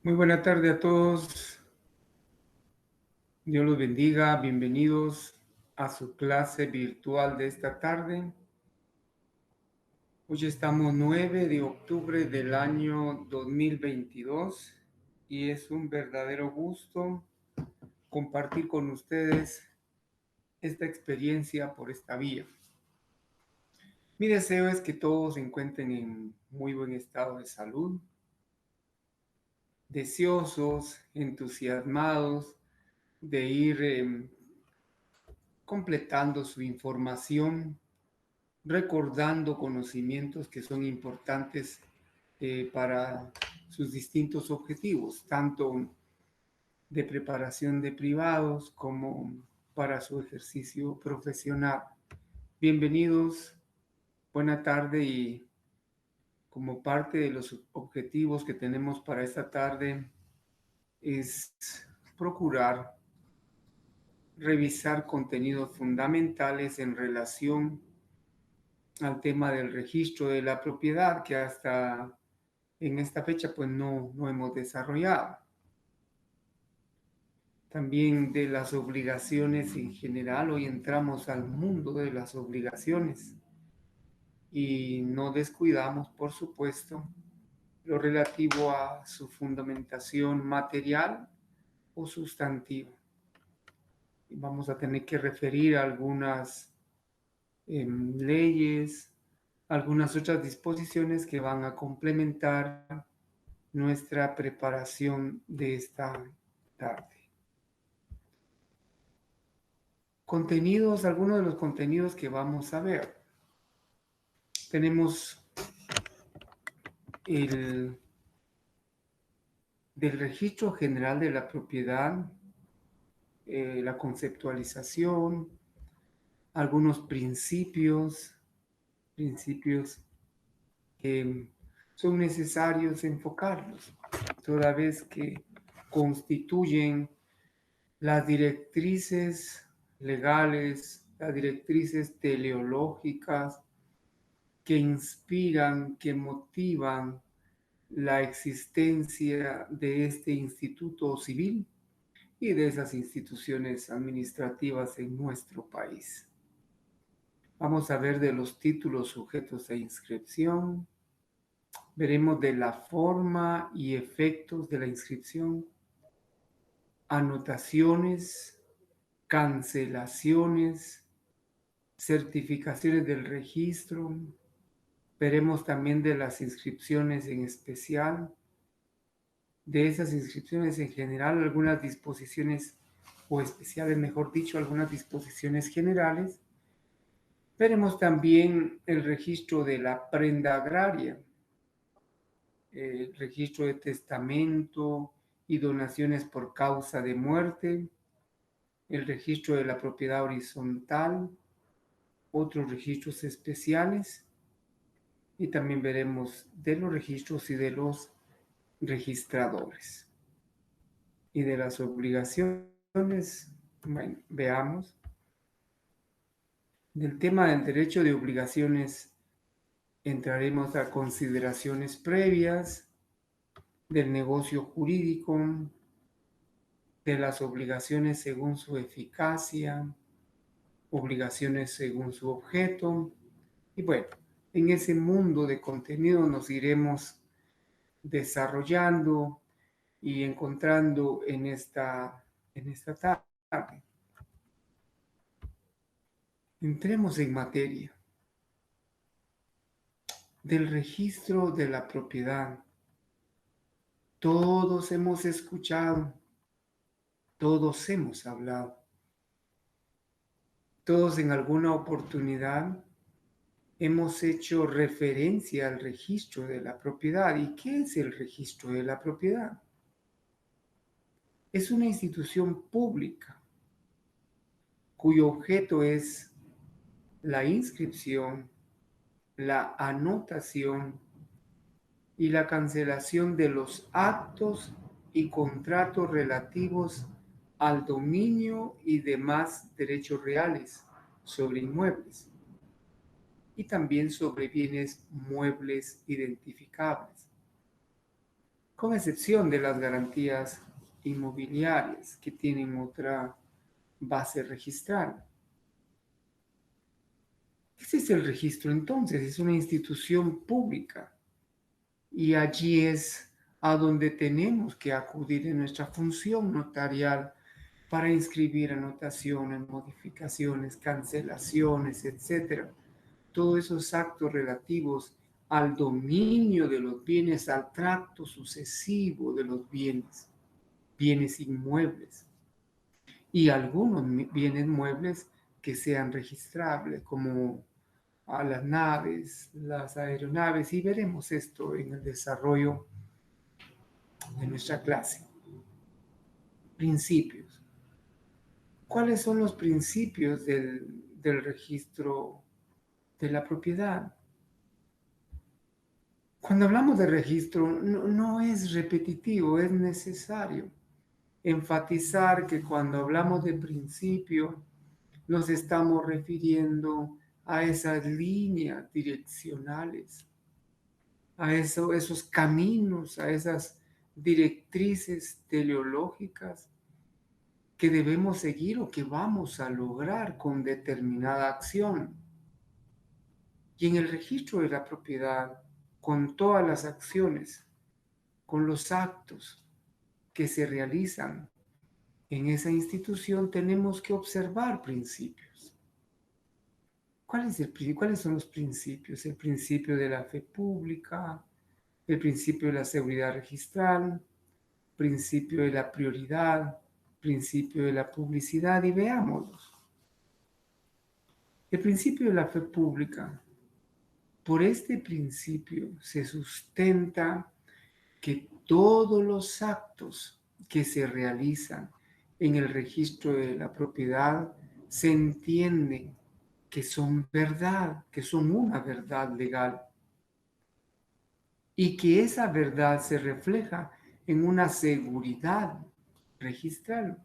Muy buena tarde a todos. Dios los bendiga. Bienvenidos a su clase virtual de esta tarde. Hoy estamos 9 de octubre del año 2022 y es un verdadero gusto compartir con ustedes esta experiencia por esta vía. Mi deseo es que todos se encuentren en muy buen estado de salud, deseosos, entusiasmados de ir completando su información, recordando conocimientos que son importantes para sus distintos objetivos, tanto de preparación de privados como para su ejercicio profesional. Bienvenidos, buena tarde, y como parte de los objetivos que tenemos para esta tarde es procurar revisar contenidos fundamentales en relación al tema del registro de la propiedad que hasta en esta fecha pues no hemos desarrollado. También de las obligaciones en general. Hoy entramos al mundo de las obligaciones y no descuidamos, por supuesto, lo relativo a su fundamentación material o sustantiva. Y vamos a tener que referir a algunas leyes, algunas otras disposiciones que van a complementar nuestra preparación de esta tarde. Contenidos, algunos de los contenidos que vamos a ver. Tenemos el del registro general de la propiedad, la conceptualización, algunos principios que son necesarios enfocarlos, toda vez que constituyen las directrices legales, las directrices teleológicas que inspiran, que motivan la existencia de este instituto civil y de esas instituciones administrativas en nuestro país. Vamos a ver de los títulos sujetos a inscripción. Veremos de la forma y efectos de la inscripción, anotaciones, cancelaciones, certificaciones del registro. Veremos también de las inscripciones en especial, de esas inscripciones en general, algunas disposiciones o especiales, mejor dicho, algunas disposiciones generales. Veremos también el registro de la prenda agraria, el registro de testamento y donaciones por causa de muerte, el registro de la propiedad horizontal, otros registros especiales, y también veremos de los registros y de los registradores. Y de las obligaciones, bueno, veamos. Del tema del derecho de obligaciones entraremos a consideraciones previas, del negocio jurídico, de las obligaciones según su eficacia, obligaciones según su objeto. Y bueno, en ese mundo de contenido nos iremos desarrollando y encontrando en esta tarde. Entremos en materia del registro de la propiedad. Todos hemos escuchado, todos hemos hablado, todos en alguna oportunidad hemos hecho referencia al registro de la propiedad. ¿Y qué es el registro de la propiedad? Es una institución pública cuyo objeto es la inscripción, la anotación y la cancelación de los actos y contratos relativos al dominio y demás derechos reales sobre inmuebles. y también sobre bienes muebles identificables, con excepción de las garantías inmobiliarias que tienen otra base registral. ¿Qué es el registro entonces? Es una institución pública y allí es a donde tenemos que acudir en nuestra función notarial para inscribir anotaciones, modificaciones, cancelaciones, etcétera. Todos esos actos relativos al dominio de los bienes, al tracto sucesivo de los bienes, bienes inmuebles y algunos bienes muebles que sean registrables, como a las naves, las aeronaves, y veremos esto en el desarrollo de nuestra clase. Principios. ¿Cuáles son los principios del registro de la propiedad? Cuando hablamos de registro, no es repetitivo, es necesario enfatizar que cuando hablamos de principio, nos estamos refiriendo a esas líneas direccionales, a esos caminos, a esas directrices teleológicas que debemos seguir o que vamos a lograr con determinada acción. Y en el registro de la propiedad, con todas las acciones, con los actos que se realizan en esa institución, tenemos que observar principios. ¿Cuáles son los principios? El principio de la fe pública, el principio de la seguridad registral, principio de la prioridad, principio de la publicidad, y veámoslos. El principio de la fe pública. Por este principio se sustenta que todos los actos que se realizan en el registro de la propiedad se entienden que son verdad, que son una verdad legal, y que esa verdad se refleja en una seguridad registral.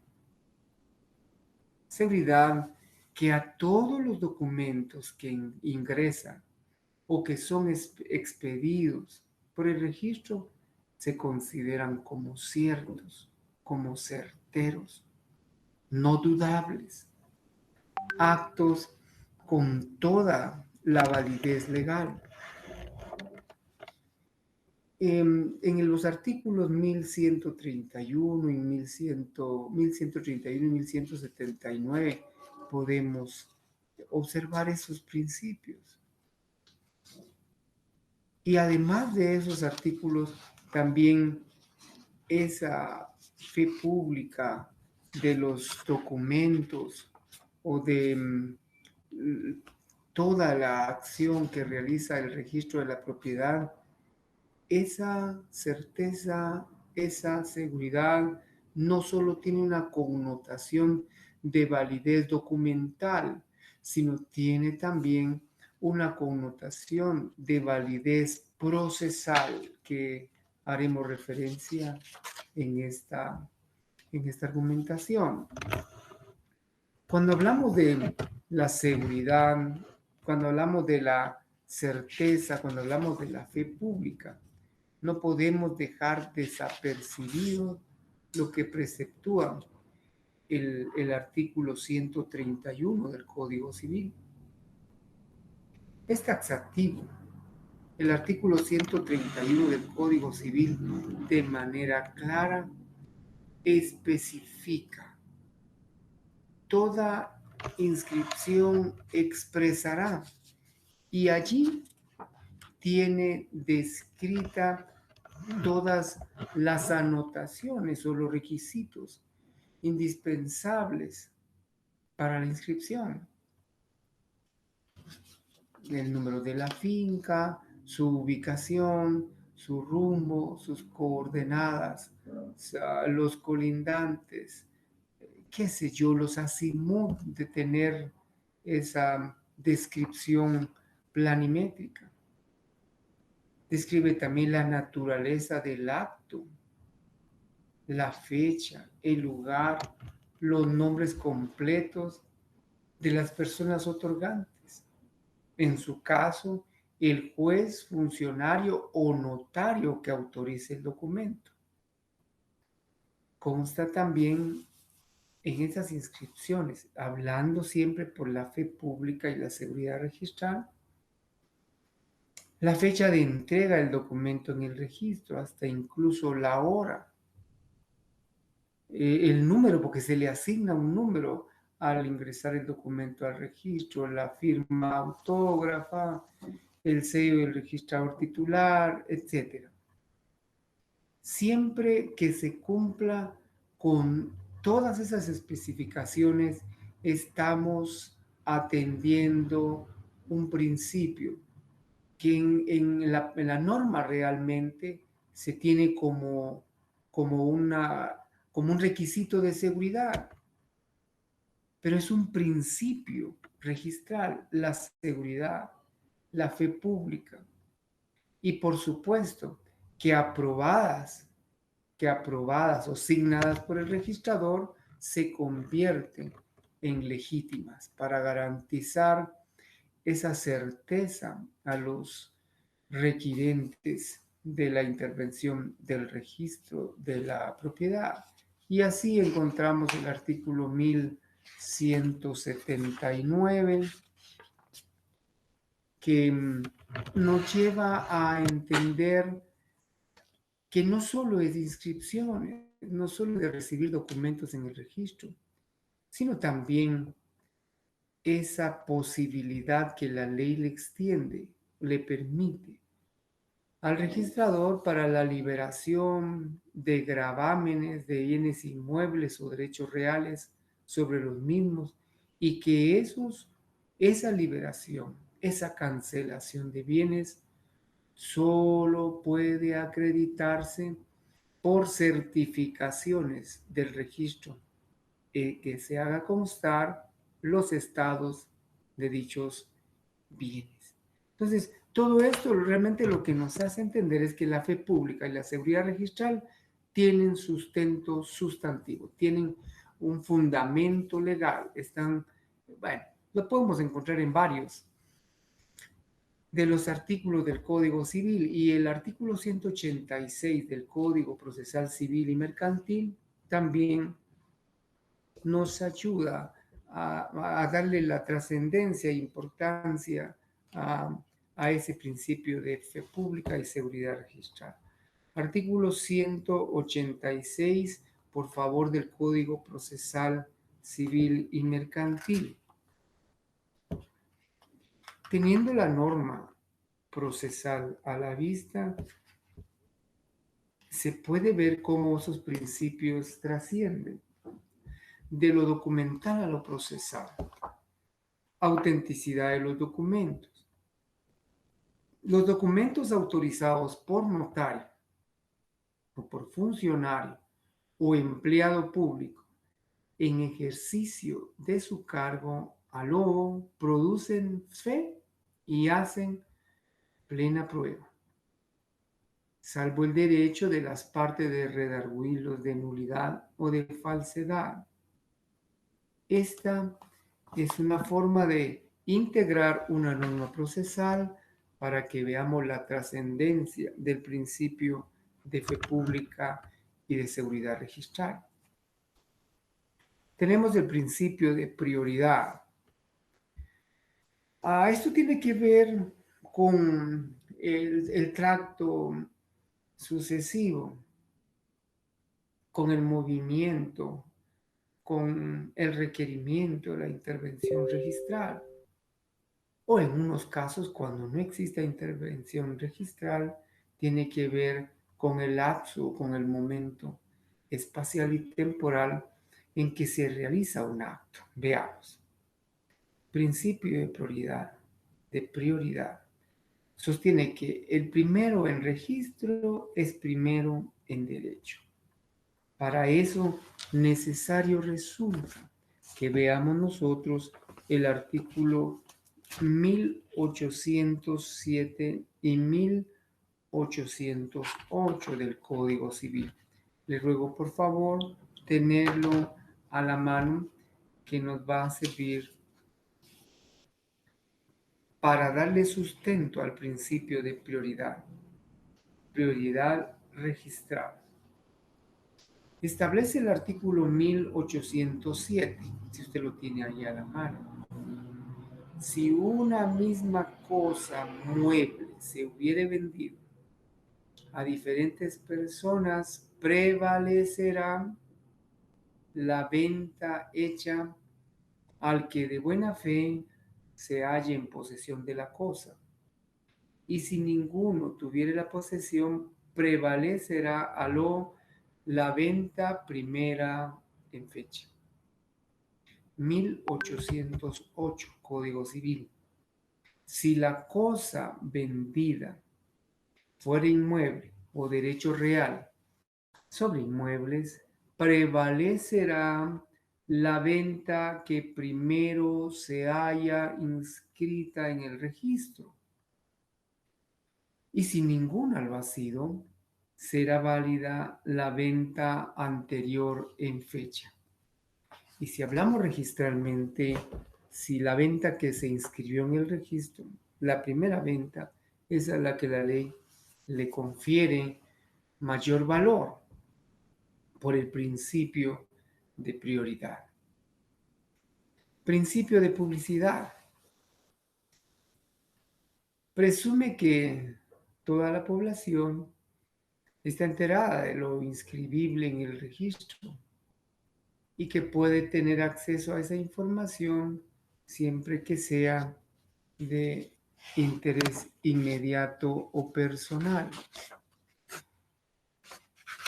Seguridad que a todos los documentos que ingresan o que son expedidos por el registro se consideran como ciertos, como certeros, no dudables, actos con toda la validez legal. En los artículos 1131 y 1131 y 1179 podemos observar esos principios. Y además de esos artículos, también esa fe pública de los documentos o de toda la acción que realiza el registro de la propiedad, esa certeza, esa seguridad no solo tiene una connotación de validez documental, sino tiene también una connotación de validez procesal que haremos referencia en esta argumentación. Cuando hablamos de la seguridad, cuando hablamos de la certeza, cuando hablamos de la fe pública, no podemos dejar desapercibido lo que preceptúa el artículo 131 del Código Civil. Es taxativo. El artículo 131 del Código Civil de manera clara especifica: toda inscripción expresará, y allí tiene descrita todas las anotaciones o los requisitos indispensables para la inscripción. El número de la finca, su ubicación, su rumbo, sus coordenadas, los colindantes, qué sé yo, los azimut de tener esa descripción planimétrica. Describe también la naturaleza del acto, la fecha, el lugar, los nombres completos de las personas otorgantes. en su caso, el juez, funcionario o notario que autorice el documento. Consta también en esas inscripciones, hablando siempre por la fe pública y la seguridad registral, la fecha de entrega del documento en el registro, hasta incluso la hora, el número, porque se le asigna un número al ingresar el documento al registro, la firma autógrafa, el sello del registrador titular, etc. Siempre que se cumpla con todas esas especificaciones, estamos atendiendo un principio que en la norma realmente se tiene como un requisito de seguridad, pero es un principio registral, la seguridad, la fe pública. Y por supuesto que aprobadas o signadas por el registrador se convierten en legítimas para garantizar esa certeza a los requirentes de la intervención del registro de la propiedad. Y así encontramos el artículo 1179 que nos lleva a entender que no solo es de inscripciones, no solo de recibir documentos en el registro, sino también esa posibilidad que la ley le extiende, le permite al registrador para la liberación de gravámenes de bienes inmuebles o derechos reales sobre los mismos y que esa liberación, esa cancelación de bienes solo puede acreditarse por certificaciones del registro que se haga constar los estados de dichos bienes. Entonces, todo esto realmente lo que nos hace entender es que la fe pública y la seguridad registral tienen sustento sustantivo, tienen un fundamento legal, bueno, lo podemos encontrar en varios de los artículos del Código Civil y el artículo 186 del Código Procesal Civil y Mercantil también nos ayuda a darle la trascendencia e importancia a ese principio de fe pública y seguridad registral. Artículo 186, por favor, del Código Procesal Civil y Mercantil. Teniendo la norma procesal a la vista, se puede ver cómo esos principios trascienden de lo documental a lo procesal. Autenticidad de los documentos. Los documentos autorizados por notario o por funcionario o empleado público en ejercicio de su cargo al lobo producen fe y hacen plena prueba, salvo el derecho de las partes de redarguirlos de nulidad o de falsedad. Esta es una forma de integrar una norma procesal para que veamos la trascendencia del principio de fe pública y de seguridad registral. Tenemos el principio de prioridad. Esto tiene que ver con el tracto sucesivo, con el movimiento, con el requerimiento de la intervención registral. O en unos casos, cuando no existe intervención registral, tiene que ver con el lapso, con el momento espacial y temporal en que se realiza un acto. Veamos. Principio de prioridad. Sostiene que el primero en registro es primero en derecho. Para eso necesario resulta que veamos nosotros el artículo 1807 y 1808 del Código Civil. Le ruego por favor tenerlo a la mano que nos va a servir para darle sustento al principio de prioridad. Prioridad registrada. Establece el artículo 1807, si usted lo tiene ahí a la mano. Si una misma cosa mueble se hubiere vendido a diferentes personas, prevalecerá la venta hecha al que de buena fe se halle en posesión de la cosa. Y si ninguno tuviere la posesión, prevalecerá a lo la venta primera en fecha. 1808, Código Civil. Si la cosa vendida fuera inmueble o derecho real sobre inmuebles, prevalecerá la venta que primero se haya inscrita en el registro. Y si ninguna lo ha sido, será válida la venta anterior en fecha. Y si hablamos registralmente, si la venta que se inscribió en el registro, la primera venta, es a la que la ley le confiere mayor valor por el principio de prioridad. Principio de publicidad. Presume que toda la población está enterada de lo inscribible en el registro y que puede tener acceso a esa información siempre que sea de interés inmediato o personal.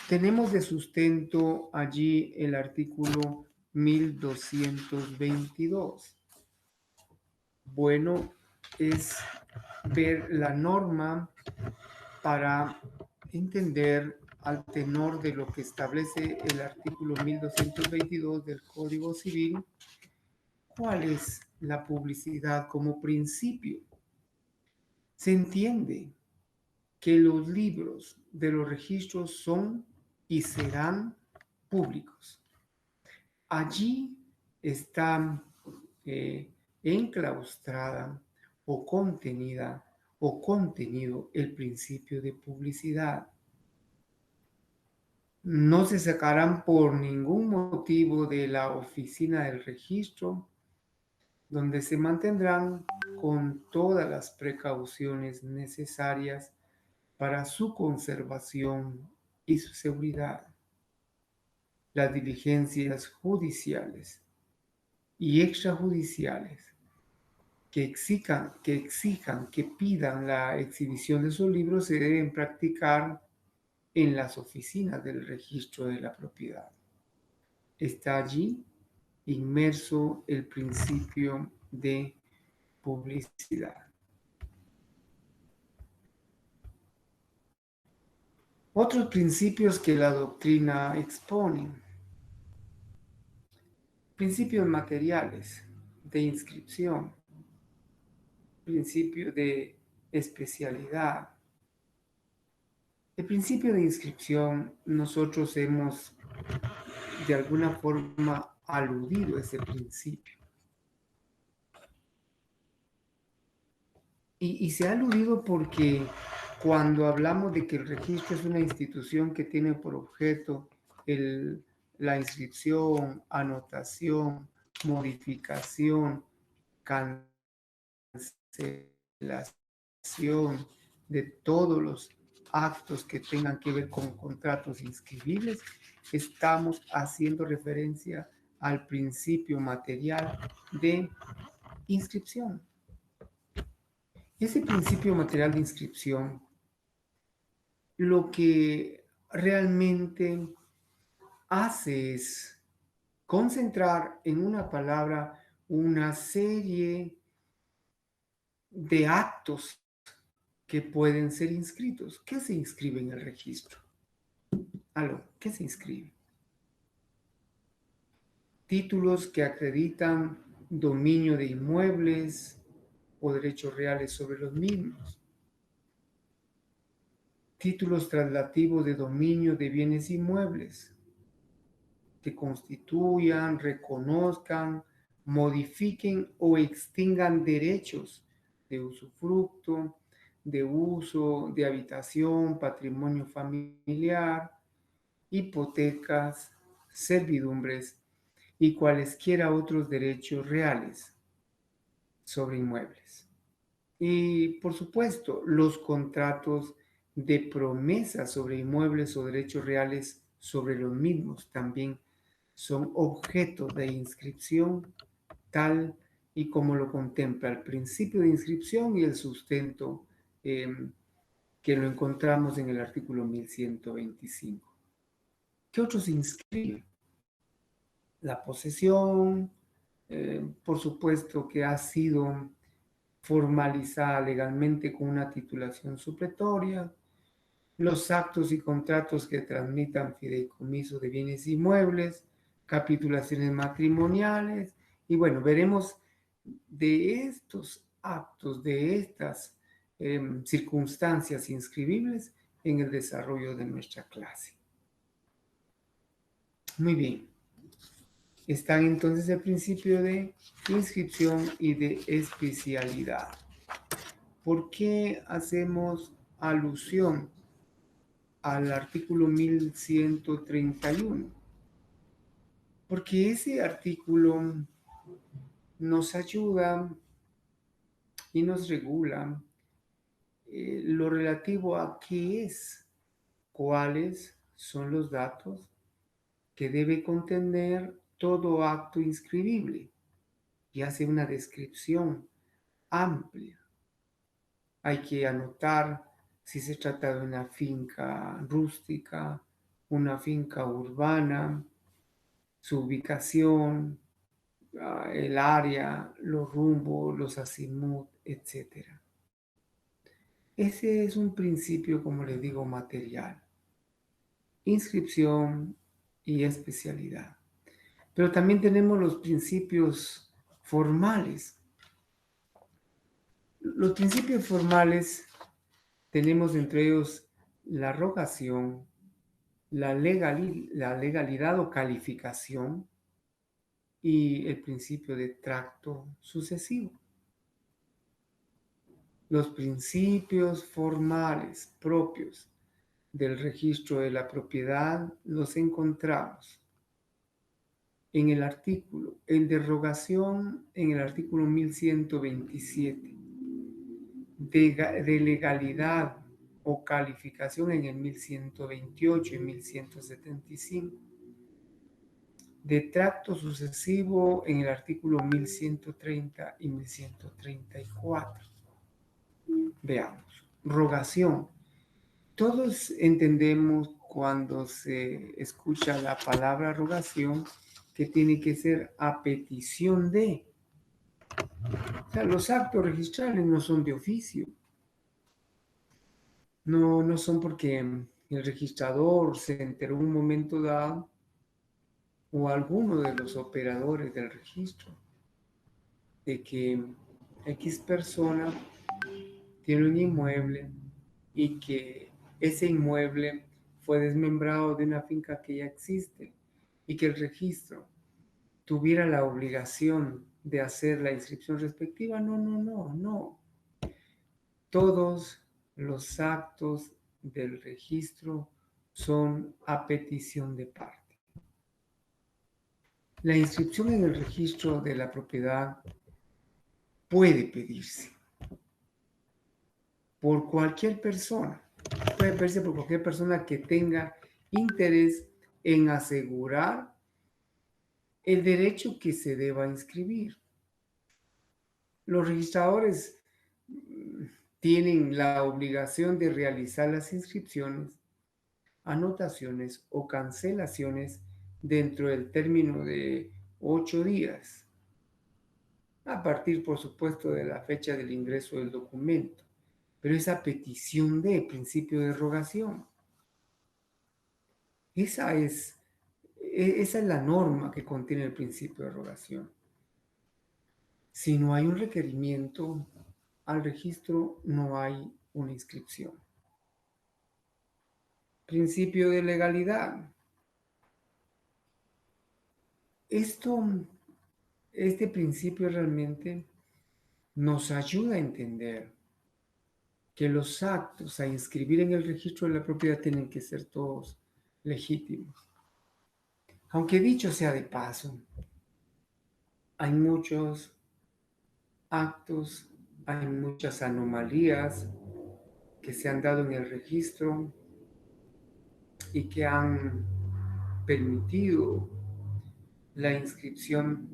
Tenemos de sustento allí el artículo 1222. Bueno, es ver la norma para entender al tenor de lo que establece el artículo 1222 del Código Civil, cuál es la publicidad como principio. Se entiende que los libros de los registros son y serán públicos. Allí está enclaustrada o contenida o contenido el principio de publicidad. No se sacarán por ningún motivo de la oficina del registro, donde se mantendrán con todas las precauciones necesarias para su conservación y su seguridad. Las diligencias judiciales y extrajudiciales que exijan, que pidan la exhibición de esos libros se deben practicar en las oficinas del registro de la propiedad. Está allí inmerso el principio de publicidad. Otros principios que la doctrina expone. Principios materiales de inscripción. Principio de especialidad. El principio de inscripción, nosotros hemos de alguna forma aludido a ese principio. Y se ha aludido porque cuando hablamos de que el registro es una institución que tiene por objeto la inscripción, anotación, modificación, cancelación de todos los actos que tengan que ver con contratos inscribibles, estamos haciendo referencia al principio material de inscripción. Ese principio material de inscripción, lo que realmente hace es concentrar en una palabra una serie de actos que pueden ser inscritos. ¿Qué se inscribe en el registro? ¿Qué se inscribe? Títulos que acreditan dominio de inmuebles o derechos reales sobre los mismos. Títulos traslativos de dominio de bienes inmuebles que constituyan, reconozcan, modifiquen o extingan derechos de usufructo, de uso, de habitación, patrimonio familiar, hipotecas, servidumbres y cualesquiera otros derechos reales sobre inmuebles. Y por supuesto, los contratos de promesa sobre inmuebles o derechos reales sobre los mismos también son objeto de inscripción tal y como lo contempla el principio de inscripción y el sustento que lo encontramos en el artículo 1125. ¿Qué otros inscriben? La posesión, por supuesto que ha sido formalizada legalmente con una titulación supletoria, los actos y contratos que transmitan fideicomiso de bienes inmuebles, capitulaciones matrimoniales, y bueno, veremos de estos actos, de estas circunstancias inscribibles en el desarrollo de nuestra clase. Muy bien. Están entonces el principio de inscripción y de especialidad. ¿Por qué hacemos alusión al artículo 1131? Porque ese artículo nos ayuda y nos regula lo relativo a qué es, cuáles son los datos que debe contener todo acto inscribible y hace una descripción amplia. Hay que anotar si se trata de una finca rústica, una finca urbana, su ubicación, el área, los rumbos, los azimut, etc. Ese es un principio, como les digo, material. Inscripción y especialidad. Pero también tenemos los principios formales. Los principios formales tenemos entre ellos la rogación, la legalidad o calificación y el principio de tracto sucesivo. Los principios formales propios del registro de la propiedad los encontramos en el de rogación en el artículo 1127, de legalidad o calificación en el 1128 y 1175, de tracto sucesivo en el artículo 1130 y 1134. Veamos, rogación. Todos entendemos cuando se escucha la palabra rogación que tiene que ser a petición de. O sea, los actos registrales no son de oficio. No son porque el registrador se enteró en un momento dado o alguno de los operadores del registro de que X persona tiene un inmueble y que ese inmueble fue desmembrado de una finca que ya existe y que el registro tuviera la obligación de hacer la inscripción respectiva. No. Todos los actos del registro son a petición de parte. La inscripción en el registro de la propiedad puede pedirse por cualquier persona. Puede pedirse por cualquier persona que tenga interés en asegurar el derecho que se deba inscribir. Los registradores tienen la obligación de realizar las inscripciones, anotaciones o cancelaciones dentro del término de 8 días, a partir, por supuesto, de la fecha del ingreso del documento. Pero esa petición de principio de rogación, esa es la norma que contiene el principio de rogación. Si no hay un requerimiento al registro, no hay una inscripción. Principio de legalidad. Este principio realmente nos ayuda a entender que los actos a inscribir en el registro de la propiedad tienen que ser todos legítimos. Aunque dicho sea de paso, hay muchos actos, hay muchas anomalías que se han dado en el registro y que han permitido la inscripción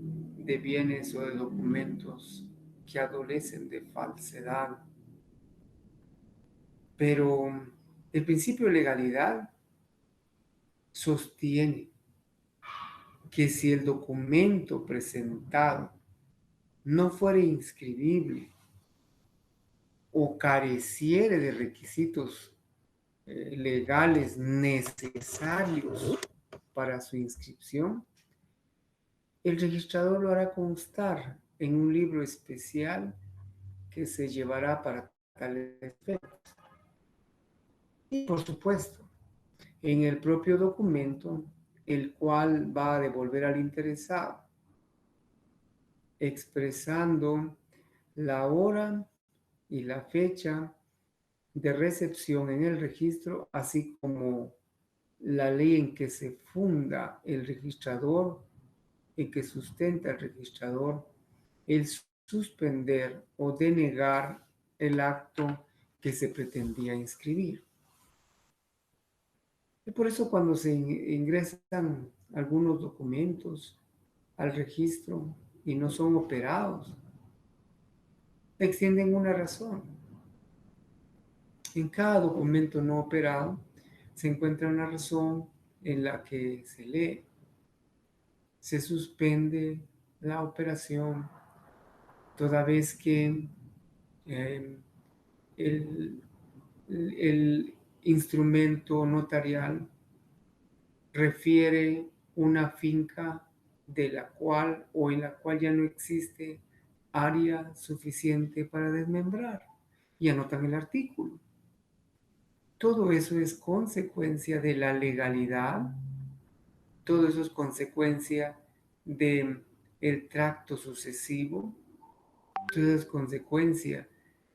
de bienes o de documentos que adolecen de falsedad. Pero el principio de legalidad sostiene que si el documento presentado no fuera inscribible o careciere de requisitos legales necesarios para su inscripción, el registrador lo hará constar en un libro especial que se llevará para tales efectos. Y por supuesto, en el propio documento, el cual va a devolver al interesado, expresando la hora y la fecha de recepción en el registro, así como la ley en que se funda el registrador, en que sustenta el registrador, el suspender o denegar el acto que se pretendía inscribir. Y por eso cuando se ingresan algunos documentos al registro y no son operados, extienden una razón. En cada documento no operado se encuentra una razón en la que se lee, se suspende la operación toda vez que eh, el, el instrumento notarial refiere una finca de la cual o en la cual ya no existe área suficiente para desmembrar y anotan el artículo. Todo eso es consecuencia de la legalidad, todo eso es consecuencia de el tracto sucesivo, todo eso es consecuencia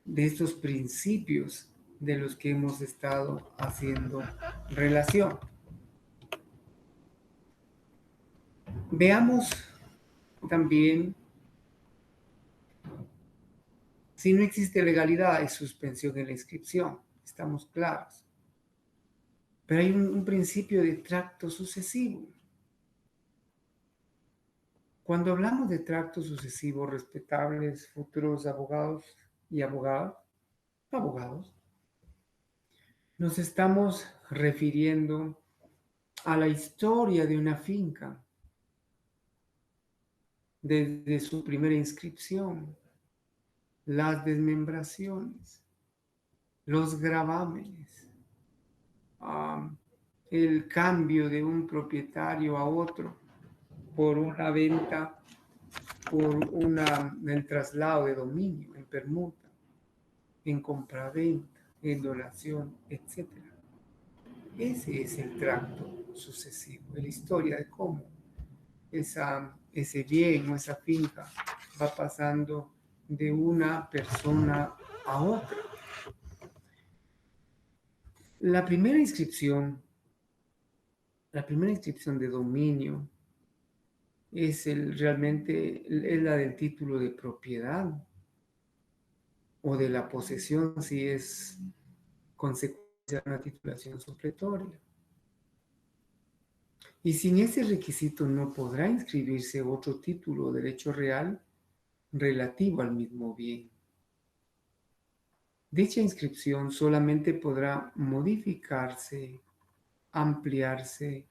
de estos principios de los que hemos estado haciendo relación. Veamos también, si no existe legalidad, hay suspensión en la inscripción, estamos claros. Pero hay un principio de tracto sucesivo. Cuando hablamos de tracto sucesivo, respetables futuros abogados y abogados, nos estamos refiriendo a la historia de una finca desde su primera inscripción, las desmembraciones, los gravámenes, el cambio de un propietario a otro por una venta, el traslado de dominio, en permuta, en compraventa, en donación, etc. Ese es el tracto sucesivo, la historia de cómo ese bien o esa finca va pasando de una persona a otra. La primera inscripción de dominio realmente es la del título de propiedad o de la posesión si es consecuencia de una titulación supletoria. Y sin ese requisito no podrá inscribirse otro título o derecho real relativo al mismo bien. Dicha inscripción solamente podrá modificarse, ampliarse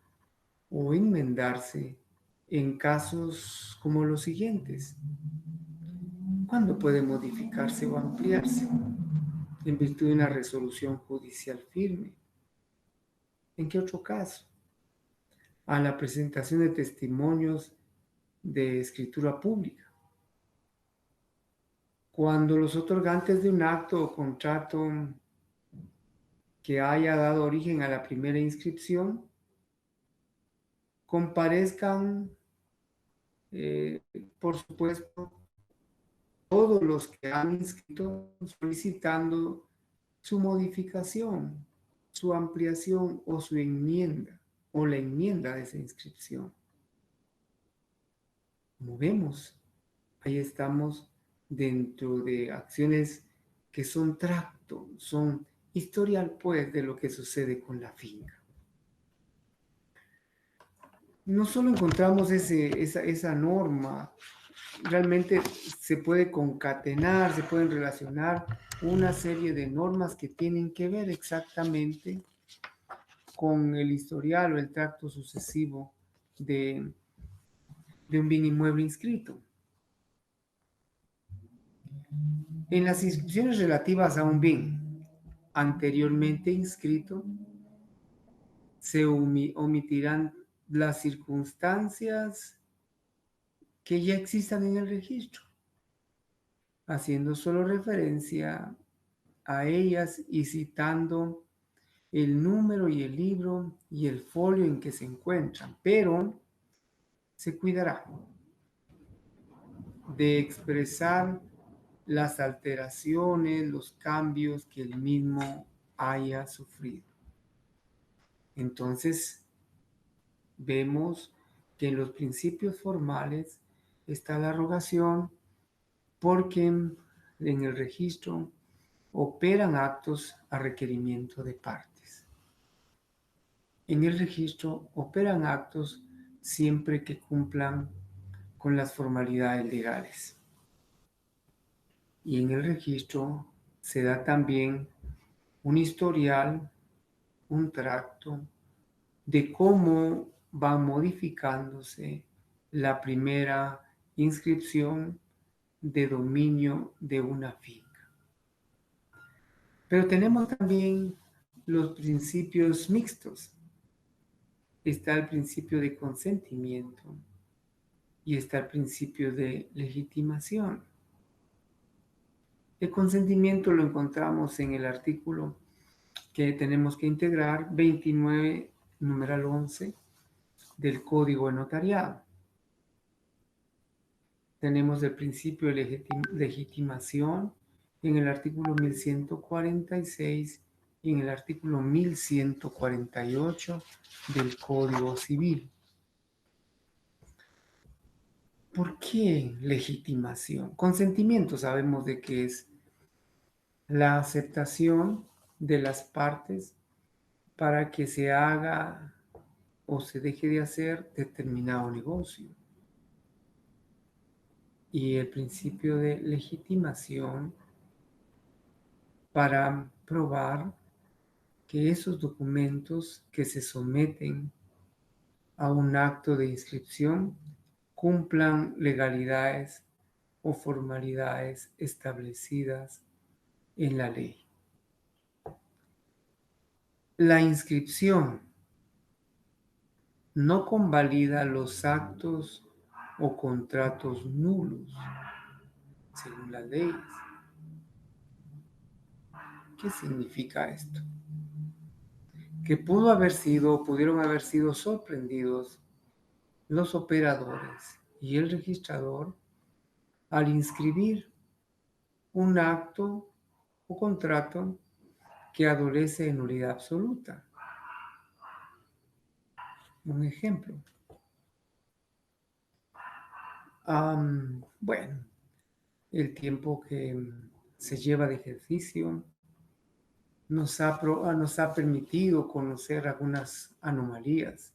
o enmendarse en casos como los siguientes. ¿Cuándo puede modificarse o ampliarse? En virtud de una resolución judicial firme. ¿En qué otro caso? A la presentación de testimonios de escritura pública. Cuando los otorgantes de un acto o contrato que haya dado origen a la primera inscripción comparezcan, por supuesto, todos los que han inscrito solicitando su modificación, su ampliación o su enmienda o la enmienda de esa inscripción. Como vemos, ahí estamos dentro de acciones que son tracto, son historial pues de lo que sucede con la finca. No solo encontramos esa norma, realmente se puede concatenar, se pueden relacionar una serie de normas que tienen que ver exactamente con el historial o el tracto sucesivo de un bien inmueble inscrito. En las inscripciones relativas a un bien anteriormente inscrito, se omitirán las circunstancias que ya existan en el registro, haciendo solo referencia a ellas y citando el número y el libro y el folio en que se encuentran, pero se cuidará de expresar las alteraciones, los cambios que el mismo haya sufrido. Entonces, vemos que en los principios formales está la rogación porque en el registro operan actos a requerimiento de partes. En el registro operan actos siempre que cumplan con las formalidades legales. Y en el registro se da también un historial, un tracto de cómo va modificándose la primera inscripción de dominio de una finca. Pero tenemos también los principios mixtos. Está el principio de consentimiento y está el principio de legitimación. El consentimiento lo encontramos en el artículo que tenemos que integrar 29, numeral 11 del Código de Notariado. Tenemos el principio de legitimación en el artículo 1146 y en el artículo 1148 del Código Civil. ¿Por qué legitimación? Consentimiento sabemos de que es la aceptación de las partes para que se haga o se deje de hacer determinado negocio. Y el principio de legitimación para probar que esos documentos que se someten a un acto de inscripción cumplan legalidades o formalidades establecidas en la ley. La inscripción no convalida los actos o contratos nulos, según las leyes. ¿Qué significa esto? Que pudieron haber sido sorprendidos los operadores y el registrador al inscribir un acto o contrato que adolece de nulidad absoluta. Un ejemplo. Bueno, el tiempo que se lleva de ejercicio nos ha permitido conocer algunas anomalías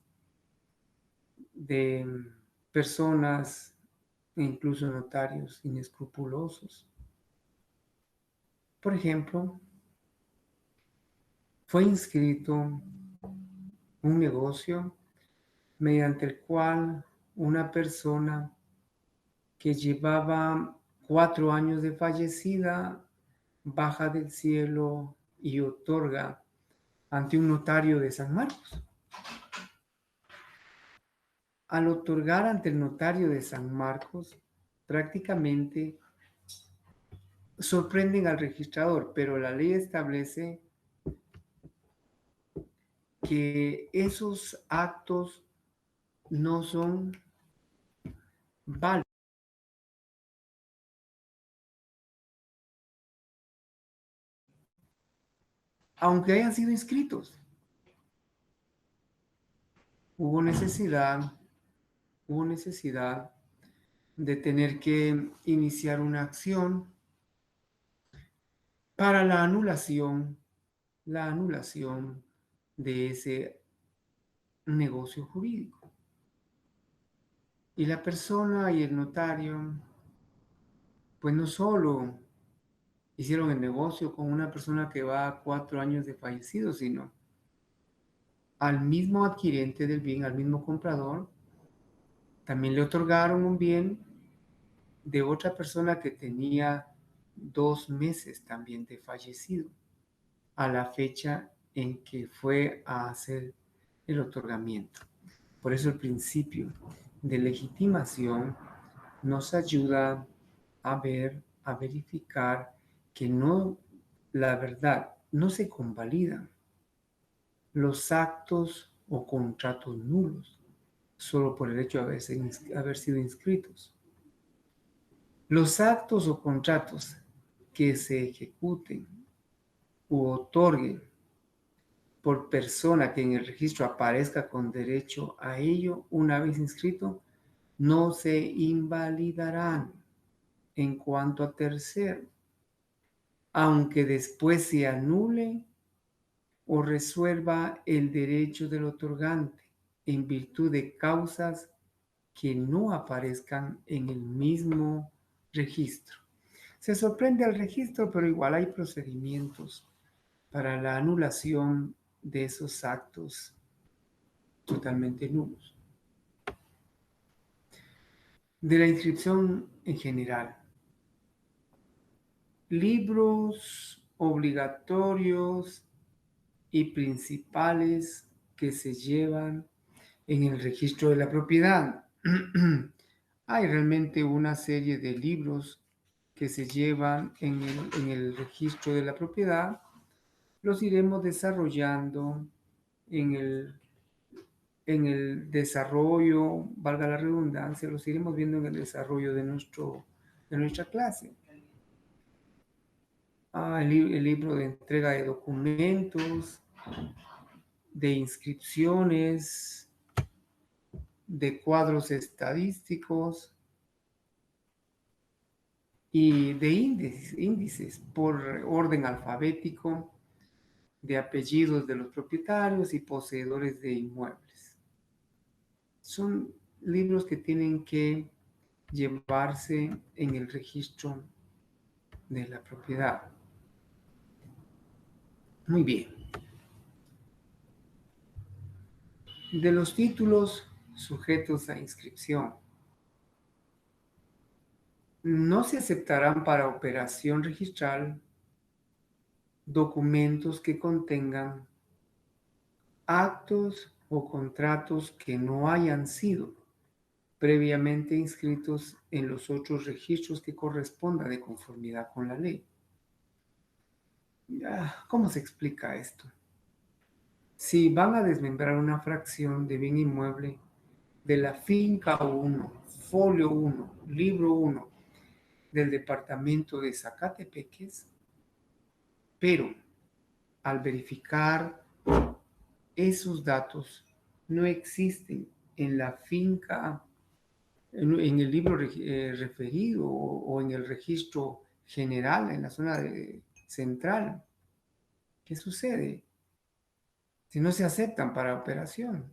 de personas e incluso notarios inescrupulosos. Por ejemplo, fue inscrito un negocio mediante el cual una persona que llevaba 4 años de fallecida baja del cielo y otorga ante un notario de San Marcos. Al otorgar ante el notario de San Marcos, prácticamente sorprenden al registrador, pero la ley establece que esos actos no son válidos. aunque hayan sido inscritos. Hubo necesidad de tener que iniciar una acción para la anulación de ese negocio jurídico. Y la persona y el notario, pues no solo hicieron el negocio con una persona que va a 4 años de fallecido, sino al mismo adquirente del bien, al mismo comprador, también le otorgaron un bien de otra persona que tenía 2 meses también de fallecido a la fecha en que fue a hacer el otorgamiento. Por eso el principio de legitimación nos ayuda a ver, a verificar que no, la verdad, no se convalidan los actos o contratos nulos solo por el hecho de haber sido inscritos. Los actos o contratos que se ejecuten u otorguen por persona que en el registro aparezca con derecho a ello una vez inscrito, no se invalidarán en cuanto a tercero, aunque después se anule o resuelva el derecho del otorgante en virtud de causas que no aparezcan en el mismo registro. Se sorprende al registro, pero igual hay procedimientos para la anulación de esos actos totalmente nulos. De la inscripción en general. Libros obligatorios y principales que se llevan en el registro de la propiedad. Hay realmente una serie de libros que se llevan en el registro de la propiedad. Los iremos desarrollando en el desarrollo, valga la redundancia, los iremos viendo en el desarrollo de nuestra clase. El libro de entrega de documentos, de inscripciones, de cuadros estadísticos y de índices por orden alfabético de apellidos de los propietarios y poseedores de inmuebles. Son libros que tienen que llevarse en el registro de la propiedad. Muy bien. De los títulos sujetos a inscripción. No se aceptarán para operación registral documentos que contengan actos o contratos que no hayan sido previamente inscritos en los otros registros que correspondan de conformidad con la ley. ¿Cómo se explica esto? Si van a desmembrar una fracción de bien inmueble de la finca 1, folio 1, libro 1 del departamento de Zacatepeques, pero al verificar esos datos no existen en la finca, en el libro referido o en el registro general, en la zona central. ¿Qué sucede? Si no se aceptan para operación,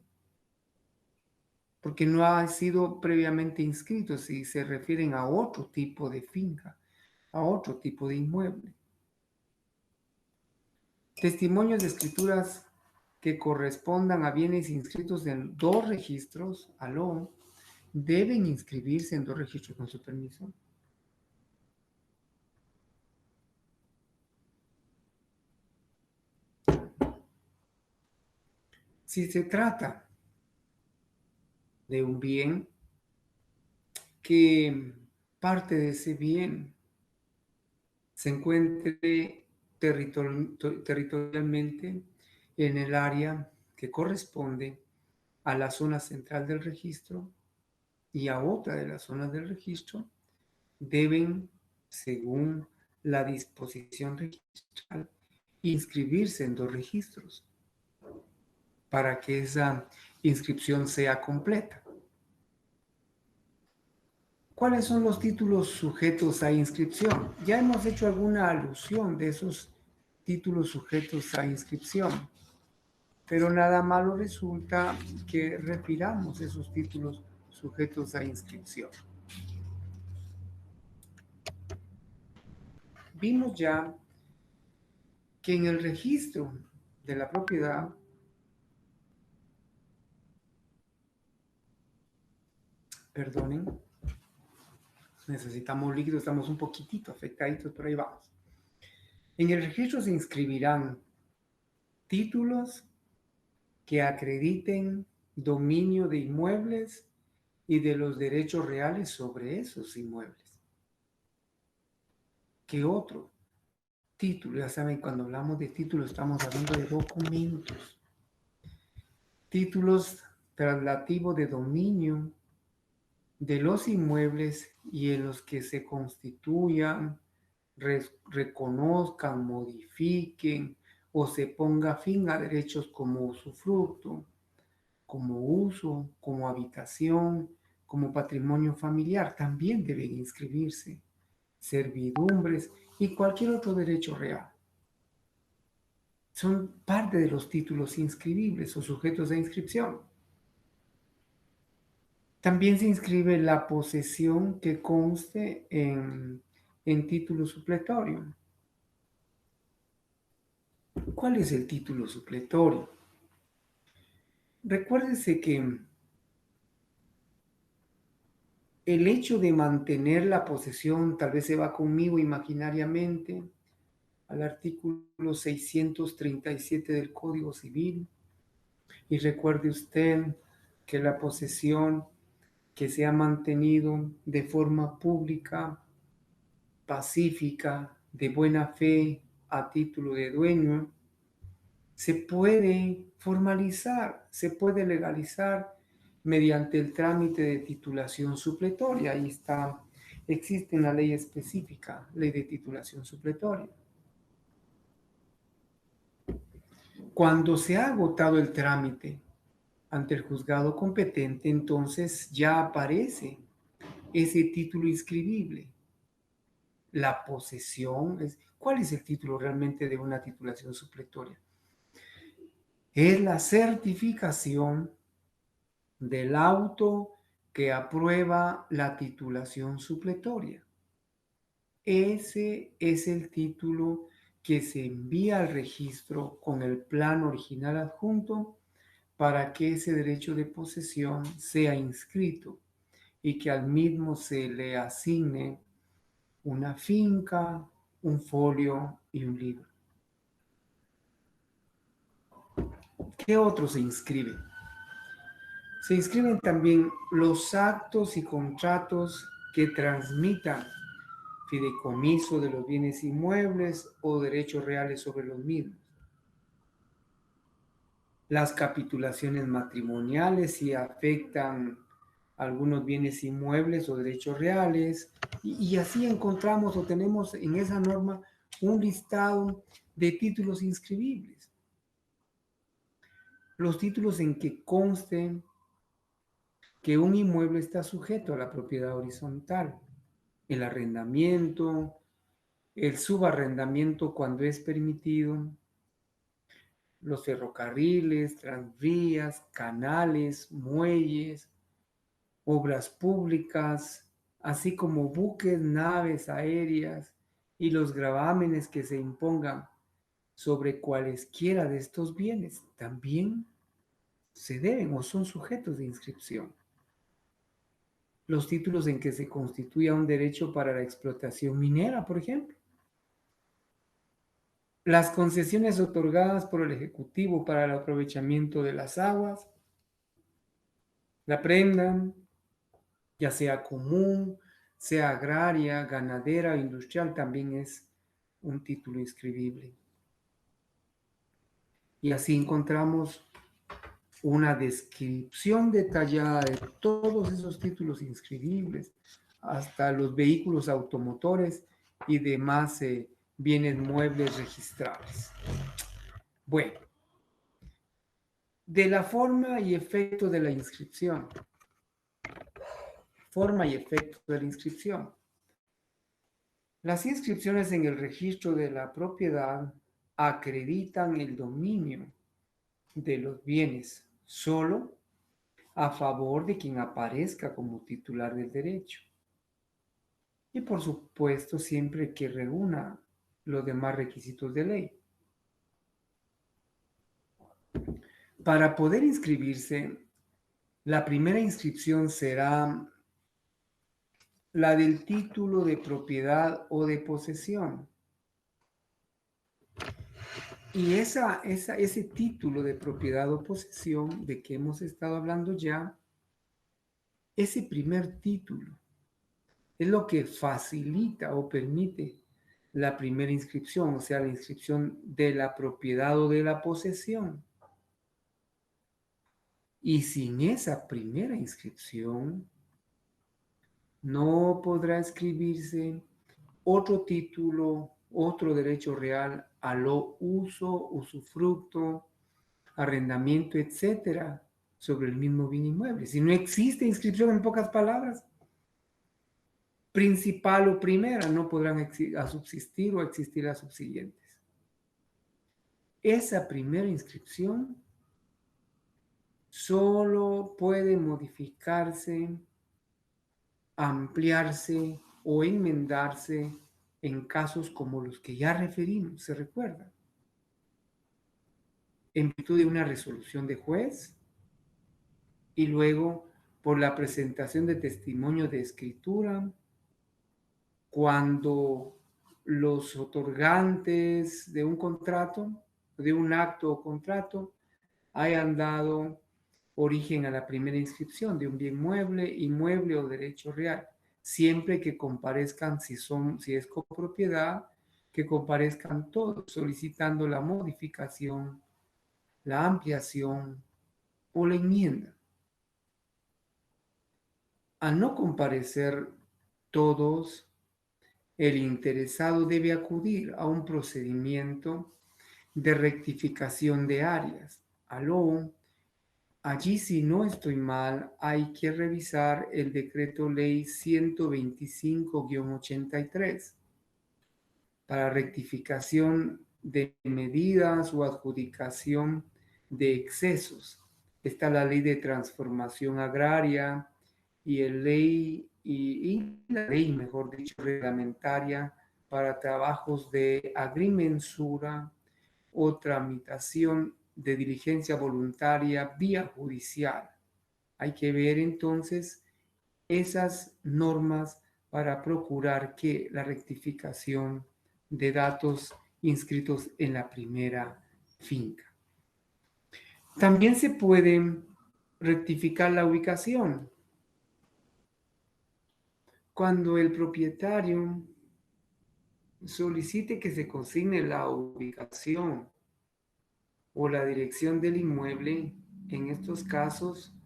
porque no han sido previamente inscritos y se refieren a otro tipo de finca, a otro tipo de inmueble. Testimonios de escrituras que correspondan a bienes inscritos en 2 registros, ALO, deben inscribirse en 2 registros con su permiso. Si se trata de un bien que parte de ese bien se encuentre territorialmente en el área que corresponde a la zona central del registro y a otra de las zonas del registro, deben, según la disposición registral, inscribirse en 2 registros para que esa inscripción sea completa. ¿Cuáles son los títulos sujetos a inscripción? Ya hemos hecho alguna alusión de esos títulos sujetos a inscripción, pero nada malo resulta que refiramos esos títulos sujetos a inscripción. Vimos ya que en el registro de la propiedad perdonen, necesitamos líquido, estamos un poquitito afectaditos, pero ahí vamos. En el registro se inscribirán títulos que acrediten dominio de inmuebles y de los derechos reales sobre esos inmuebles. ¿Qué otro título? Ya saben, cuando hablamos de títulos estamos hablando de documentos. Títulos traslativos de dominio de los inmuebles y en los que se constituyan, reconozcan, modifiquen o se ponga fin a derechos como usufructo, como uso, como habitación, como patrimonio familiar, también deben inscribirse, servidumbres y cualquier otro derecho real. Son parte de los títulos inscribibles o sujetos de inscripción. También se inscribe la posesión que conste en título supletorio. ¿Cuál es el título supletorio? Recuérdese que el hecho de mantener la posesión, tal vez se va conmigo imaginariamente al artículo 637 del Código Civil, y recuerde usted que la posesión que se ha mantenido de forma pública, pacífica, de buena fe, a título de dueño, se puede formalizar, se puede legalizar mediante el trámite de titulación supletoria. Ahí está, existe una ley específica, ley de titulación supletoria. Cuando se ha agotado el trámite ante el juzgado competente, entonces ya aparece ese título inscribible. La posesión, ¿cuál es el título realmente de una titulación supletoria? Es la certificación del auto que aprueba la titulación supletoria. Ese es el título que se envía al registro con el plan original adjunto para que ese derecho de posesión sea inscrito y que al mismo se le asigne una finca, un folio y un libro. ¿Qué otro se inscribe? Se inscriben también los actos y contratos que transmitan fideicomiso de los bienes inmuebles o derechos reales sobre los mismos. Las capitulaciones matrimoniales si afectan algunos bienes inmuebles o derechos reales, y así encontramos o tenemos en esa norma un listado de títulos inscribibles. Los títulos en que consten que un inmueble está sujeto a la propiedad horizontal, el arrendamiento, el subarrendamiento cuando es permitido, los ferrocarriles, tranvías, canales, muelles, obras públicas, así como buques, naves aéreas y los gravámenes que se impongan sobre cualesquiera de estos bienes, también se deben o son sujetos de inscripción. Los títulos en que se constituya un derecho para la explotación minera, por ejemplo. Las concesiones otorgadas por el Ejecutivo para el aprovechamiento de las aguas, la prenda, ya sea común, sea agraria, ganadera o industrial, también es un título inscribible. Y así encontramos una descripción detallada de todos esos títulos inscribibles, hasta los vehículos automotores y demás bienes muebles registrables. Bueno, de la forma y efecto de la inscripción. Forma y efecto de la inscripción. Las inscripciones en el registro de la propiedad acreditan el dominio de los bienes solo a favor de quien aparezca como titular del derecho. Y por supuesto, siempre que reúna los demás requisitos de ley. Para poder inscribirse, la primera inscripción será la del título de propiedad o de posesión. Y ese título de propiedad o posesión de que hemos estado hablando ya, ese primer título es lo que facilita o permite la primera inscripción, o sea, la inscripción de la propiedad o de la posesión. Y sin esa primera inscripción, no podrá escribirse otro título, otro derecho real a lo uso, usufructo, arrendamiento, etcétera, sobre el mismo bien inmueble. Si no existe inscripción, en pocas palabras, principal o primera, no podrán subsistir o existir las subsiguientes. Esa primera inscripción solo puede modificarse, ampliarse o enmendarse en casos como los que ya referimos, ¿se recuerda? En virtud de una resolución de juez y luego por la presentación de testimonio de escritura, cuando los otorgantes de un contrato, de un acto o contrato, hayan dado origen a la primera inscripción de un bien mueble, inmueble o derecho real, siempre que comparezcan, si es copropiedad, que comparezcan todos solicitando la modificación, la ampliación o la enmienda. Al no comparecer todos, el interesado debe acudir a un procedimiento de rectificación de áreas. Allí, si no estoy mal, hay que revisar el decreto ley 125-83 para rectificación de medidas o adjudicación de excesos. Está la ley de transformación agraria y la ley, mejor dicho, reglamentaria para trabajos de agrimensura o tramitación de diligencia voluntaria vía judicial. Hay que ver entonces esas normas para procurar que la rectificación de datos inscritos en la primera finca. También se puede rectificar la ubicación. Cuando el propietario solicite que se consigne la ubicación o la dirección del inmueble, en estos casos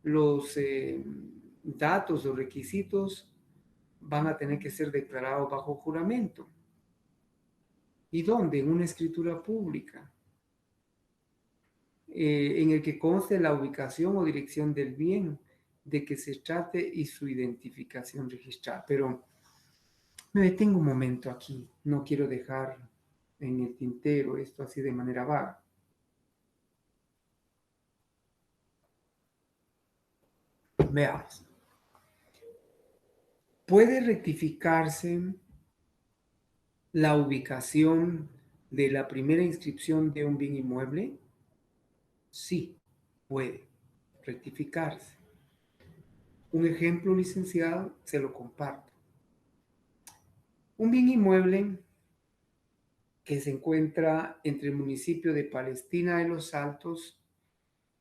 los datos o requisitos van a tener que ser declarados bajo juramento. ¿Y dónde? En una escritura pública, en el que conste la ubicación o dirección del bien de que se trate y su identificación registrada. Pero me detengo un momento aquí, no quiero dejar en el tintero esto así de manera vaga. Veamos. ¿Puede rectificarse la ubicación de la primera inscripción de un bien inmueble? Sí, puede rectificarse. Un ejemplo, licenciado, se lo comparto. Un bien inmueble que se encuentra entre el municipio de Palestina de los Altos,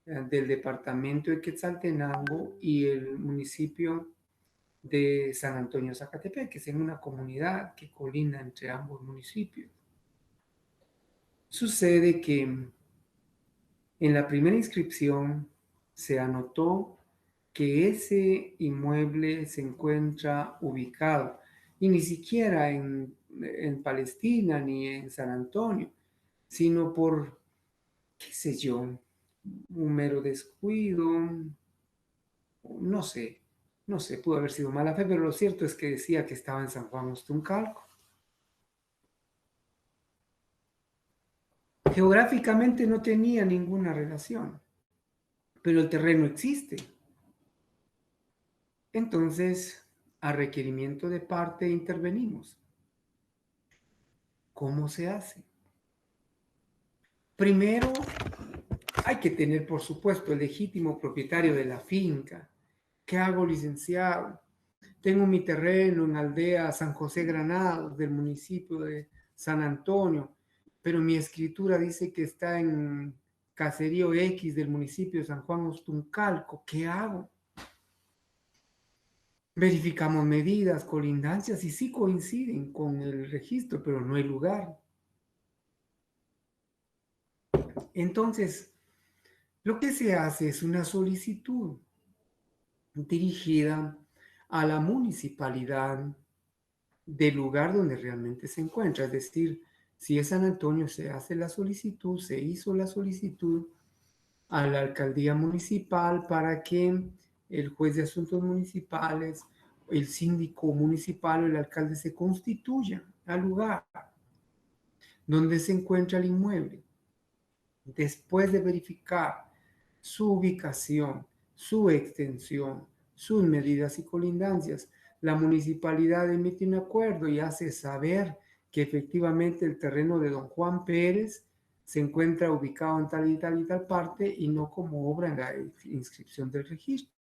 del departamento de Quetzaltenango, y el municipio de San Antonio Zacatepec, que es en una comunidad que colinda entre ambos municipios. Sucede que en la primera inscripción se anotó que ese inmueble se encuentra ubicado y ni siquiera en en Palestina ni en San Antonio, sino por, qué sé yo, un mero descuido, no sé, no sé, pudo haber sido mala fe, pero lo cierto es que decía que estaba en San Juan Ostuncalco. Geográficamente no tenía ninguna relación, pero el terreno existe. Entonces, a requerimiento de parte intervenimos. ¿Cómo se hace? Primero, hay que tener, por supuesto, el legítimo propietario de la finca. ¿Qué hago, licenciado? Tengo mi terreno en aldea San José Granados del municipio de San Antonio, pero mi escritura dice que está en Caserío X del municipio de San Juan Ostuncalco. ¿Qué hago? Verificamos medidas, colindancias y sí coinciden con el registro, pero no hay lugar. Entonces, lo que se hace es una solicitud dirigida a la municipalidad del lugar donde realmente se encuentra. Es decir, si es San Antonio, se hace la solicitud, se hizo la solicitud a la alcaldía municipal para que el juez de asuntos municipales, el síndico municipal o el alcalde se constituyan al lugar donde se encuentra el inmueble. Después de verificar su ubicación, su extensión, sus medidas y colindancias, la municipalidad emite un acuerdo y hace saber que efectivamente el terreno de don Juan Pérez se encuentra ubicado en tal y tal y tal parte y no como obra en la inscripción del registro.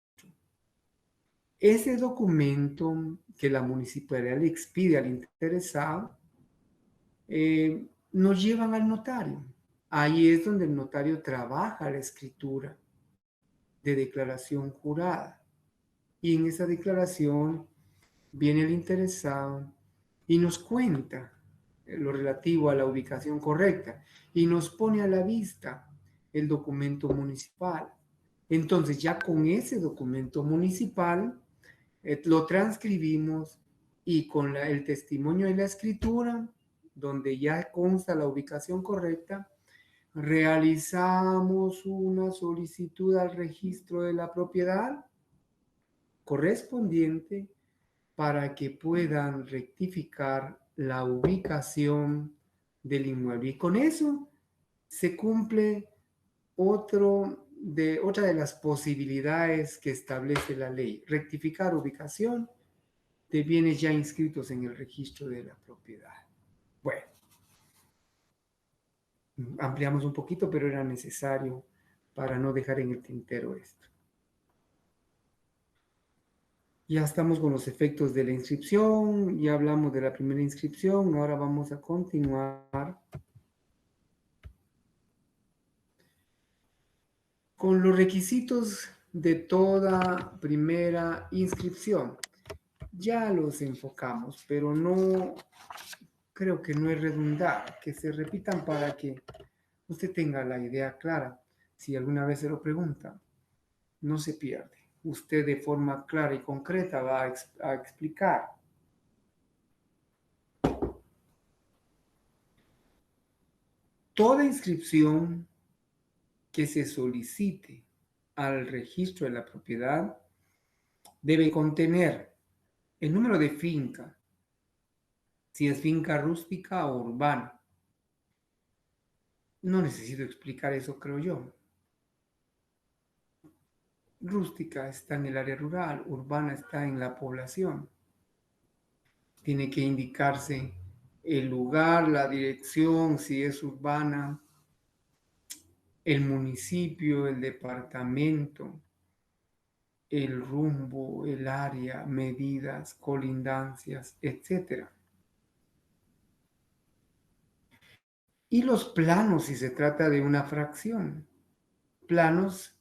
Ese documento que la municipalidad le expide al interesado nos llevan al notario. Ahí es donde el notario trabaja la escritura de declaración jurada. Y en esa declaración viene el interesado y nos cuenta lo relativo a la ubicación correcta y nos pone a la vista el documento municipal. Entonces ya con ese documento municipal lo transcribimos y con el testimonio de la escritura, donde ya consta la ubicación correcta, realizamos una solicitud al registro de la propiedad correspondiente para que puedan rectificar la ubicación del inmueble. Y con eso se cumple otra de las posibilidades que establece la ley, rectificar ubicación de bienes ya inscritos en el registro de la propiedad. Bueno, ampliamos un poquito, pero era necesario para no dejar en el tintero esto. Ya estamos con los efectos de la inscripción, ya hablamos de la primera inscripción, ahora vamos a continuar con los requisitos de toda primera inscripción. Ya los enfocamos, pero no creo que no es redundar, que se repitan para que usted tenga la idea clara. Si alguna vez se lo pregunta, no se pierde. Usted de forma clara y concreta va a explicar. Toda inscripción que se solicite al registro de la propiedad debe contener el número de finca, si es finca rústica o urbana. No necesito explicar eso, creo yo. Rústica está en el área rural, urbana está en la población. Tiene que indicarse el lugar, la dirección, si es urbana, el municipio, el departamento, el rumbo, el área, medidas, colindancias, etc. Y los planos, si se trata de una fracción. Planos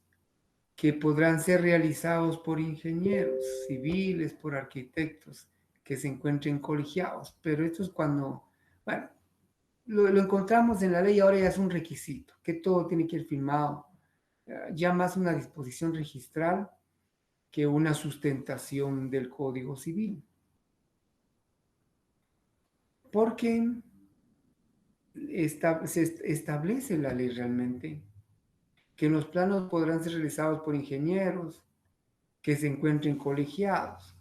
que podrán ser realizados por ingenieros civiles, por arquitectos que se encuentren colegiados. Pero esto es cuando, bueno, lo encontramos en la ley, ahora ya es un requisito, que todo tiene que ir firmado. Ya más una disposición registral que una sustentación del Código Civil. porque se establece la ley realmente que los planos podrán ser realizados por ingenieros que se encuentren colegiados,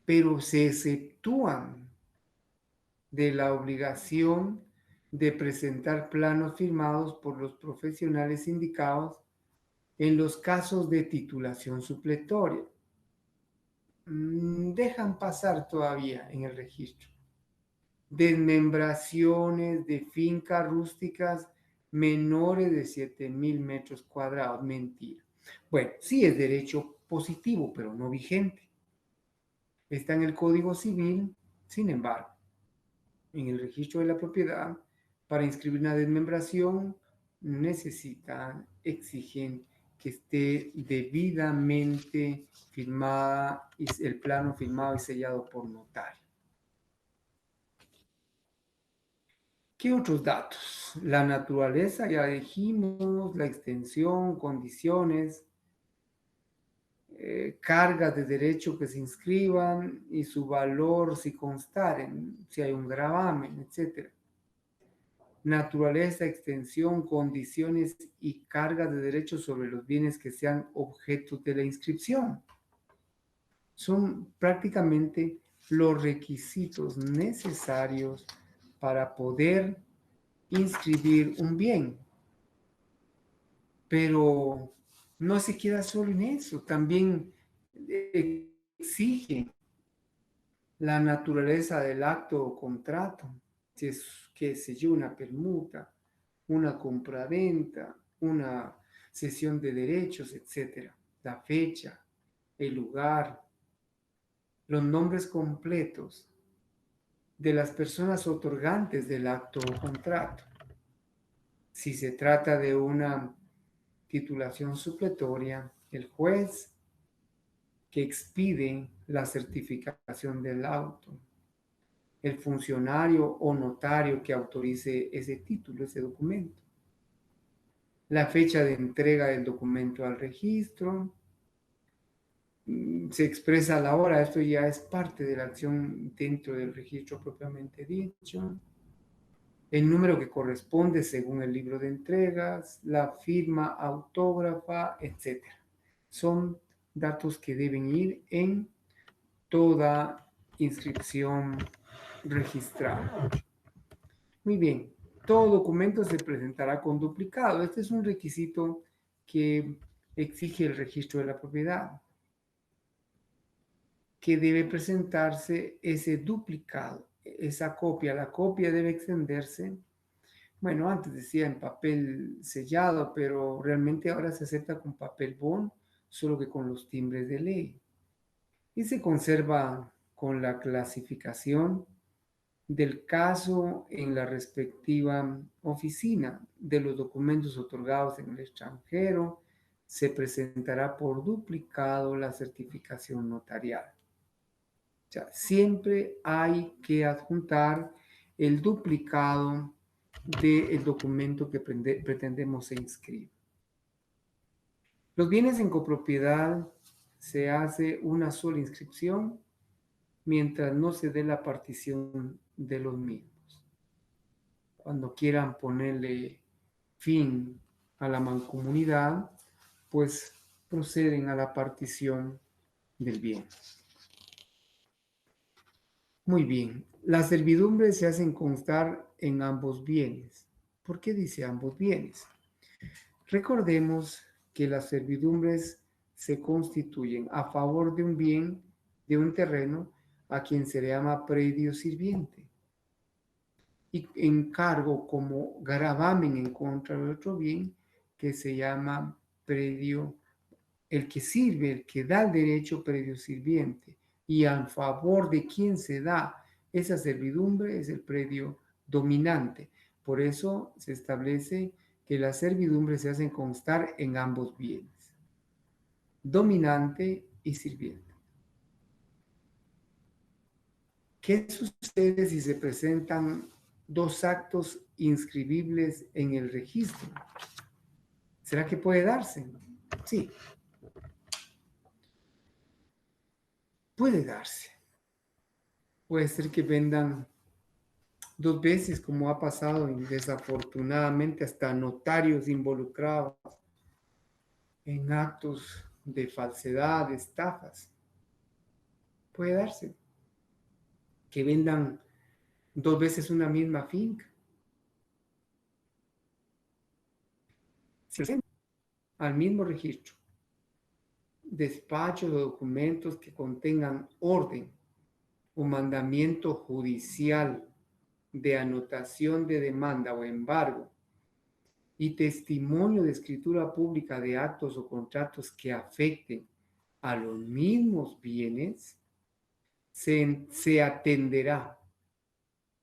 pero se exceptúan de la obligación de presentar planos firmados por los profesionales indicados en los casos de titulación supletoria. Dejan pasar todavía en el registro. Desmembraciones de fincas rústicas menores de 7,000 metros cuadrados. Mentira. Bueno, sí es derecho positivo, pero no vigente. Está en el Código Civil, sin embargo, en el registro de la propiedad, para inscribir una desmembración, exigen que esté debidamente firmada, el plano firmado y sellado por notario. ¿Qué otros datos? La naturaleza, ya dijimos, la extensión, condiciones, cargas de derecho que se inscriban y su valor si constaren, si hay un gravamen, etc. Naturaleza, extensión, condiciones y cargas de derecho sobre los bienes que sean objetos de la inscripción. Son prácticamente los requisitos necesarios para poder inscribir un bien. Pero no se queda solo en eso, también exige la naturaleza del acto o contrato, si es, qué sé yo, una permuta, una compraventa, una cesión de derechos, etcétera, la fecha, el lugar, los nombres completos de las personas otorgantes del acto o contrato. Si se trata de una titulación supletoria, el juez que expide la certificación del auto, el funcionario o notario que autorice ese título, ese documento, la fecha de entrega del documento al registro, se expresa la hora, esto ya es parte de la acción dentro del registro propiamente dicho, el número que corresponde según el libro de entregas, la firma autógrafa, etc. Son datos que deben ir en toda inscripción registrada. Muy bien, todo documento se presentará con duplicado. Este es un requisito que exige el registro de la propiedad, que debe presentarse ese duplicado, esa copia. La copia debe extenderse, bueno, antes decía en papel sellado, pero realmente ahora se acepta con papel bond, solo que con los timbres de ley. Y se conserva con la clasificación del caso en la respectiva oficina de los documentos otorgados en el extranjero. Se presentará por duplicado la certificación notarial. O sea, siempre hay que adjuntar el duplicado del documento que pretendemos se inscriba. Los bienes en copropiedad se hace una sola inscripción mientras no se dé la partición de los mismos. Cuando quieran ponerle fin a la mancomunidad, pues proceden a la partición del bien. Muy bien, las servidumbres se hacen constar en ambos bienes. ¿Por qué dice ambos bienes? Recordemos que las servidumbres se constituyen a favor de un bien, de un terreno, a quien se le llama predio sirviente, y encargo como gravamen en contra del otro bien, que se llama predio, el que sirve, el que da el derecho, predio sirviente, y a favor de quien se da esa servidumbre es el predio dominante. Por eso se establece que las servidumbres se hacen constar en ambos bienes, dominante y sirviente. ¿Qué sucede si se presentan dos actos inscribibles en el registro? ¿Será que puede darse? Sí, puede darse. Puede ser que vendan 2 veces, como ha pasado y desafortunadamente hasta notarios involucrados en actos de falsedad, de estafas. Puede darse que vendan 2 veces una misma finca. Si al mismo registro, despachos o documentos que contengan orden o mandamiento judicial de anotación de demanda o embargo y testimonio de escritura pública de actos o contratos que afecten a los mismos bienes, se atenderá.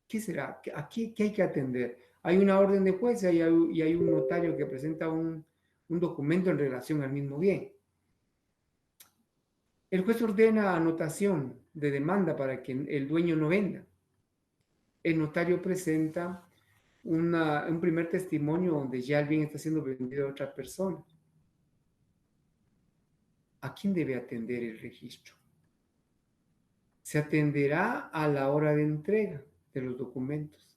¿Qué será? ¿Qué hay que atender? Hay una orden de juez y hay un notario que presenta un documento en relación al mismo bien. El juez ordena anotación de demanda para que el dueño no venda. El notario presenta un primer testimonio donde ya el bien está siendo vendido a otra persona. ¿A quién debe atender el registro? Se atenderá a la hora de entrega de los documentos.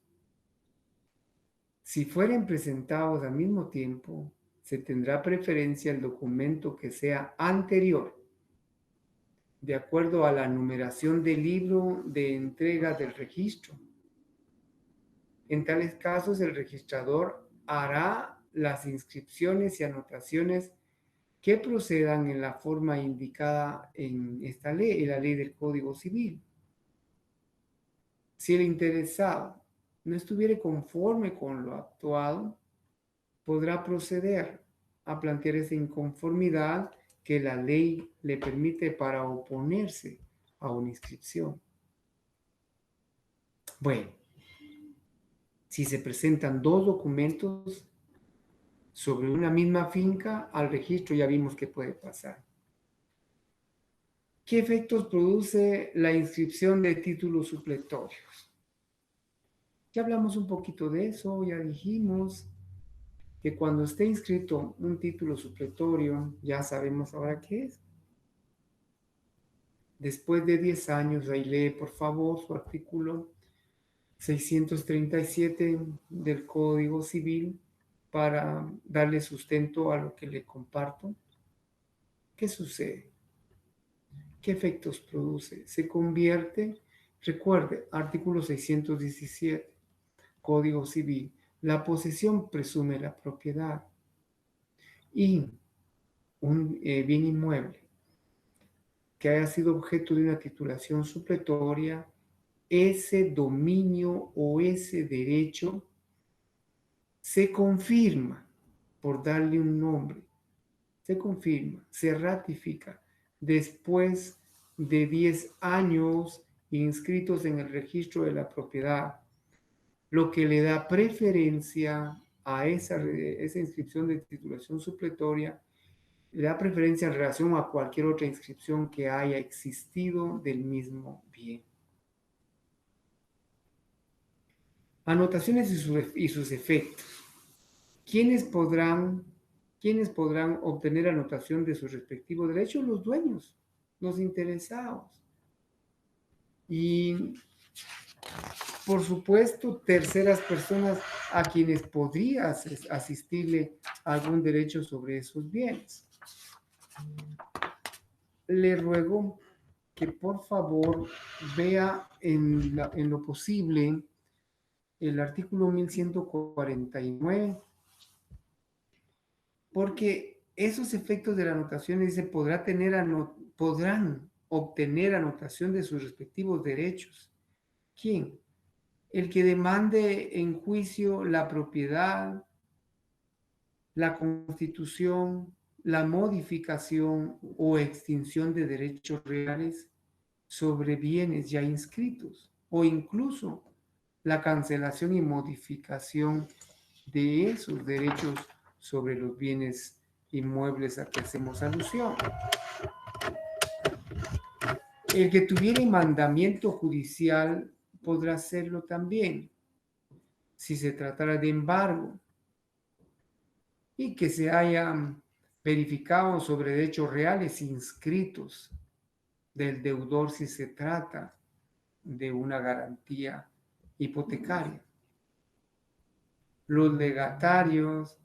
Si fueren presentados al mismo tiempo, se tendrá preferencia el documento que sea anterior, de acuerdo a la numeración del libro de entrega del registro. En tales casos, el registrador hará las inscripciones y anotaciones que procedan en la forma indicada en esta ley, en la ley del Código Civil. Si el interesado no estuviere conforme con lo actuado, podrá proceder a plantear esa inconformidad que la ley le permite para oponerse a una inscripción. Bueno, si se presentan 2 documentos sobre una misma finca, al registro ya vimos que puede pasar. ¿Qué efectos produce la inscripción de títulos supletorios? Ya hablamos un poquito de eso, ya dijimos que cuando esté inscrito un título supletorio, ya sabemos ahora qué es. Después de 10 años, ahí lee por favor su artículo 637 del Código Civil para darle sustento a lo que le comparto. ¿Qué sucede? ¿Qué efectos produce? Se convierte, recuerde, artículo 617, Código Civil, la posesión presume la propiedad y un bien inmueble que haya sido objeto de una titulación supletoria, ese dominio o ese derecho se confirma, por darle un nombre, se confirma, se ratifica después de 10 años inscritos en el registro de la propiedad, lo que le da preferencia a esa inscripción de titulación supletoria, le da preferencia en relación a cualquier otra inscripción que haya existido del mismo bien. Anotaciones y sus efectos. ¿Quiénes podrán obtener anotación de sus respectivos derechos? Los dueños, los interesados. Y, por supuesto, terceras personas a quienes podría asistirle algún derecho sobre esos bienes. Le ruego que por favor vea en lo posible el artículo 1149, porque esos efectos de la anotación dice podrán obtener anotación de sus respectivos derechos. ¿Quién? El que demande en juicio la propiedad, la constitución, la modificación o extinción de derechos reales sobre bienes ya inscritos, o incluso la cancelación y modificación de esos derechos sobre los bienes inmuebles a que hacemos alusión. El que tuviera mandamiento judicial podrá hacerlo también, si se tratara de embargo, y que se hayan verificado sobre derechos reales inscritos del deudor si se trata de una garantía hipotecaria. Los legatarios,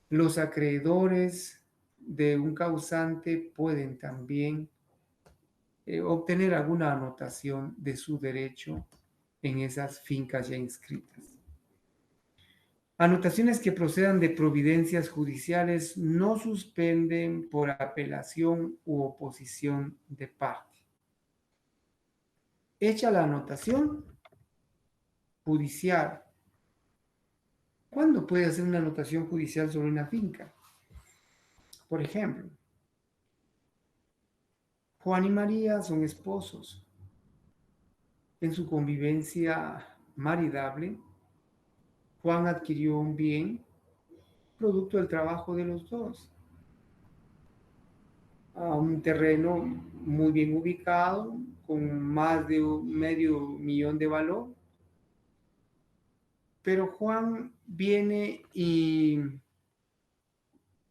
los acreedores de un causante pueden también obtener alguna anotación de su derecho en esas fincas ya inscritas. Anotaciones que procedan de providencias judiciales no suspenden por apelación u oposición de parte. Hecha la anotación judicial. ¿Cuándo puede hacer una anotación judicial sobre una finca? Por ejemplo, Juan y María son esposos. En su convivencia maridable, Juan adquirió un bien producto del trabajo de los dos, a un terreno muy bien ubicado, con más de $500,000 de valor. Pero Juan viene y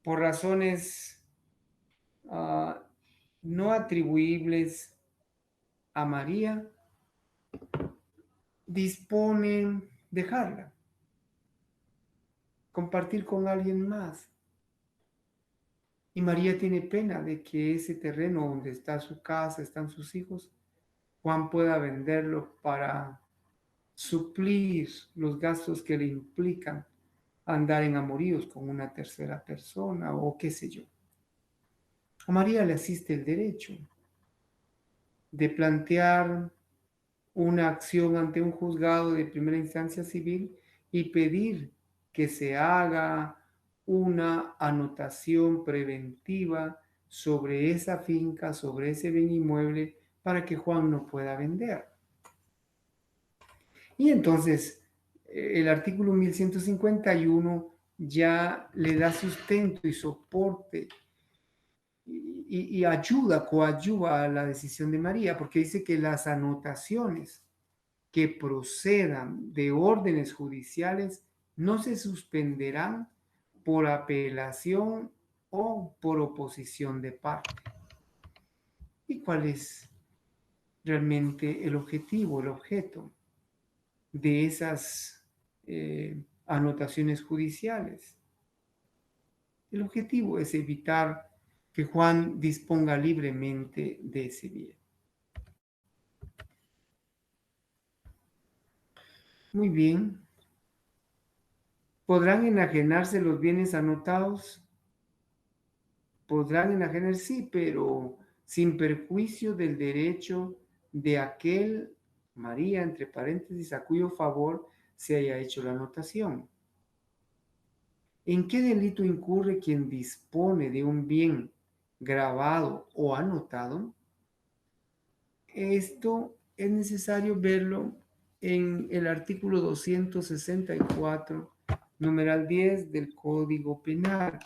por razones no atribuibles a María, dispone dejarla, compartir con alguien más. Y María tiene pena de que ese terreno donde está su casa, están sus hijos, Juan pueda venderlo para suplir los gastos que le implican andar en amoríos con una tercera persona o qué sé yo. A María le asiste el derecho de plantear una acción ante un juzgado de primera instancia civil y pedir que se haga una anotación preventiva sobre esa finca, sobre ese bien inmueble, para que Juan no pueda vender. Y entonces el artículo 1151 ya le da sustento y soporte y ayuda, coadyuva a la decisión de María, porque dice que las anotaciones que procedan de órdenes judiciales no se suspenderán por apelación o por oposición de parte. ¿Y cuál es realmente el objetivo, el objeto de esas anotaciones judiciales? El objetivo es evitar que Juan disponga libremente de ese bien. Muy bien. ¿Podrán enajenarse los bienes anotados? Podrán enajenar, sí, pero sin perjuicio del derecho de aquel, María, entre paréntesis, a cuyo favor se haya hecho la anotación. ¿En qué delito incurre quien dispone de un bien grabado o anotado? Esto es necesario verlo en el artículo 264, numeral 10 del Código Penal.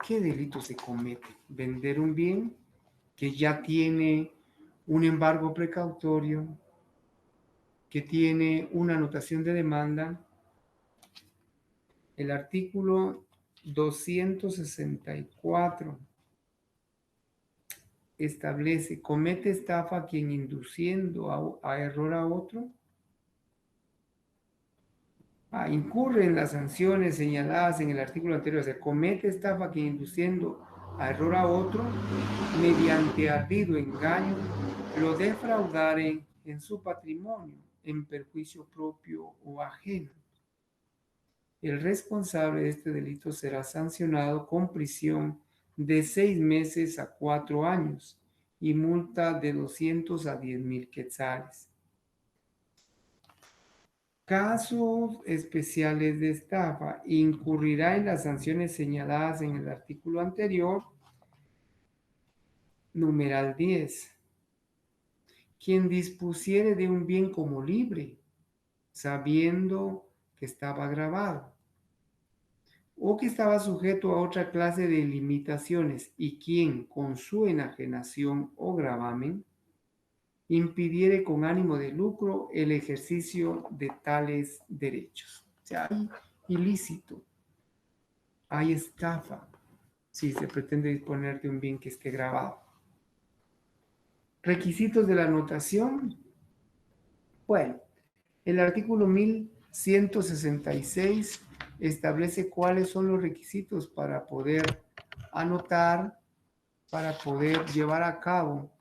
¿Qué delito se comete? Vender un bien que ya tiene un embargo precautorio, que tiene una anotación de demanda. El artículo 264 establece: comete estafa quien induciendo a error a otro incurre en las sanciones señaladas en el artículo anterior. O sea, comete estafa quien induciendo a error a otro mediante ardido engaño lo defraudare en su patrimonio en perjuicio propio o ajeno. El responsable de este delito será sancionado con prisión de 6 meses a 4 años y multa de 200 a 10,000 quetzales. Casos especiales de estafa: incurrirá en las sanciones señaladas en el artículo anterior, numeral 10. Quien dispusiere de un bien como libre, sabiendo que estaba grabado o que estaba sujeto a otra clase de limitaciones, y quien con su enajenación o gravamen impidiere con ánimo de lucro el ejercicio de tales derechos. O sea, hay ilícito, hay estafa si se pretende disponer de un bien que esté grabado. Requisitos de la anotación. Bueno, el artículo 1166 establece cuáles son los requisitos para poder anotar, para poder llevar a cabo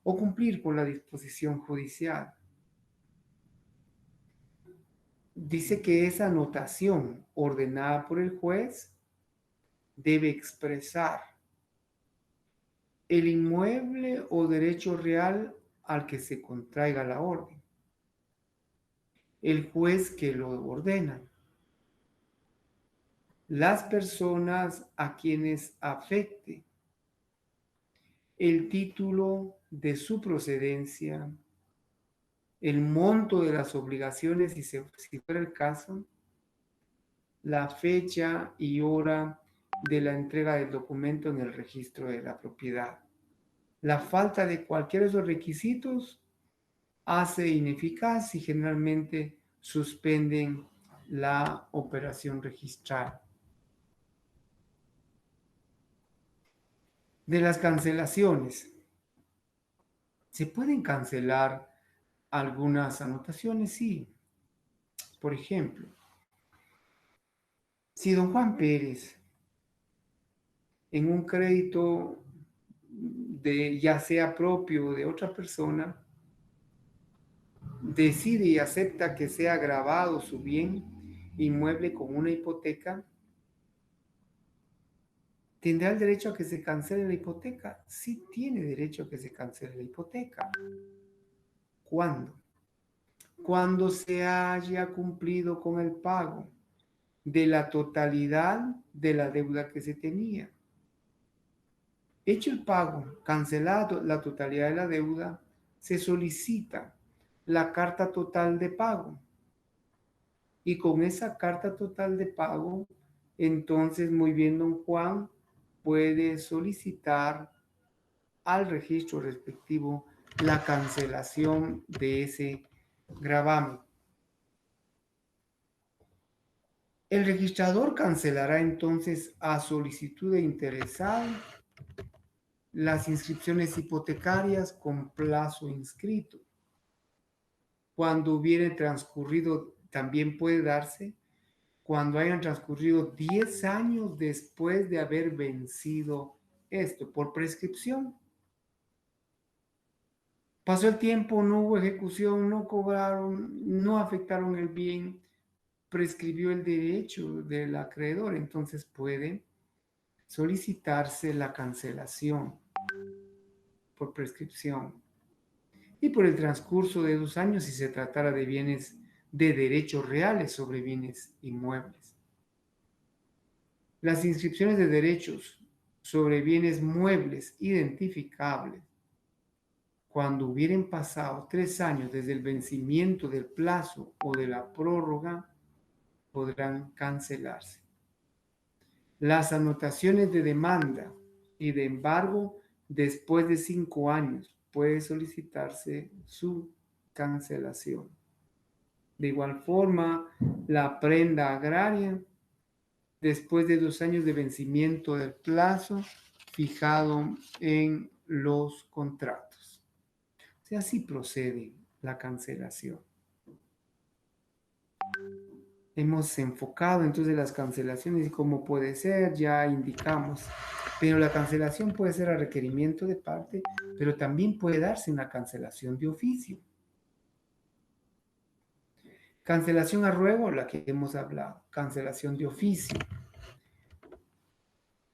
o cumplir con la disposición judicial. Dice que esa anotación ordenada por el juez debe expresar el inmueble o derecho real al que se contraiga la orden, el juez que lo ordena, las personas a quienes afecte, el título de su procedencia, el monto de las obligaciones, si fuera el caso, la fecha y hora de la entrega del documento en el registro de la propiedad. La falta de cualquiera de esos requisitos hace ineficaz y generalmente suspenden la operación registral. De las cancelaciones, ¿se pueden cancelar algunas anotaciones? Sí. Por ejemplo, si don Juan Pérez en un crédito de ya sea propio o de otra persona decide y acepta que sea gravado su bien inmueble con una hipoteca, ¿tendrá el derecho a que se cancele la hipoteca? Sí tiene derecho a que se cancele la hipoteca. ¿Cuándo? Cuando se haya cumplido con el pago de la totalidad de la deuda que se tenía. Hecho el pago, cancelado la totalidad de la deuda, se solicita la carta total de pago. Y con esa carta total de pago, entonces muy bien don Juan puede solicitar al registro respectivo la cancelación de ese gravamen. El registrador cancelará entonces a solicitud de interesado las inscripciones hipotecarias con plazo inscrito. Cuando hubiere transcurrido, también puede darse cuando hayan transcurrido 10 años después de haber vencido esto, por prescripción. Pasó el tiempo, no hubo ejecución, no cobraron, no afectaron el bien, prescribió el derecho del acreedor, entonces puede solicitarse la cancelación por prescripción. Y por el transcurso de 2 años si se tratara de bienes de derechos reales sobre bienes inmuebles. Las inscripciones de derechos sobre bienes muebles identificables, cuando hubieran pasado 3 años desde el vencimiento del plazo o de la prórroga, podrán cancelarse. Las anotaciones de demanda y de embargo después de 5 años puede solicitarse su cancelación. De igual forma, la prenda agraria después de 2 años de vencimiento del plazo fijado en los contratos. O sea, así procede la cancelación. Hemos enfocado entonces las cancelaciones y cómo puede ser, ya indicamos. Pero la cancelación puede ser a requerimiento de parte, pero también puede darse una cancelación de oficio. Cancelación a ruego, la que hemos hablado. Cancelación de oficio.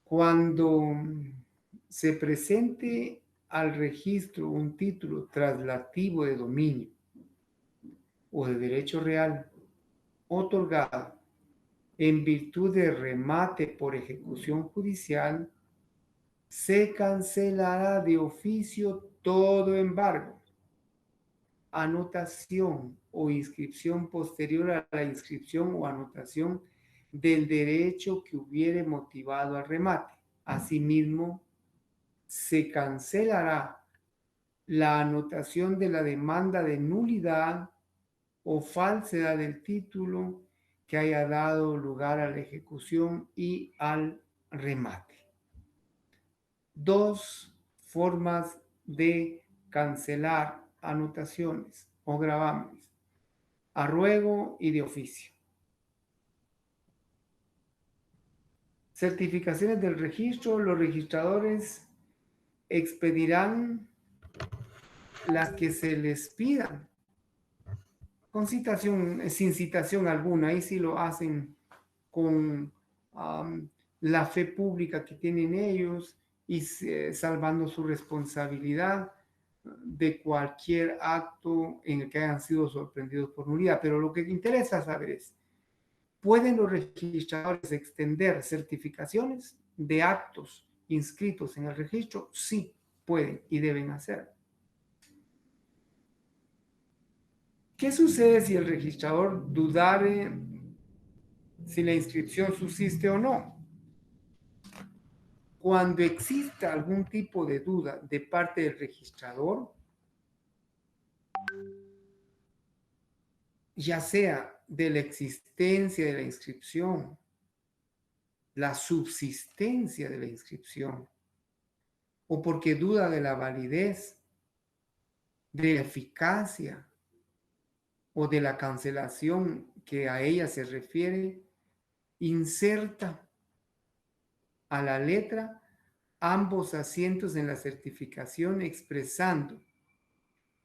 Cuando se presente al registro un título traslativo de dominio o de derecho real otorgado en virtud de remate por ejecución judicial, se cancelará de oficio todo embargo, anotación o inscripción posterior a la inscripción o anotación del derecho que hubiere motivado al remate. Asimismo, se cancelará la anotación de la demanda de nulidad o falsedad del título que haya dado lugar a la ejecución y al remate. 2 formas de cancelar anotaciones o gravámenes a ruego y de oficio. Certificaciones del registro. Los registradores expedirán las que se les pidan con citación, sin citación alguna. Ahí sí lo hacen con la fe pública que tienen ellos y salvando su responsabilidad de cualquier acto en el que hayan sido sorprendidos por nulidad. Pero lo que interesa saber es, ¿pueden los registradores extender certificaciones de actos inscritos en el registro? Sí, pueden y deben hacerlo. ¿Qué sucede si el registrador dudare si la inscripción subsiste o no? Cuando exista algún tipo de duda de parte del registrador, ya sea de la existencia de la inscripción, la subsistencia de la inscripción, o porque duda de la validez, de la eficacia o de la cancelación que a ella se refiere, inserta a la letra ambos asientos en la certificación expresando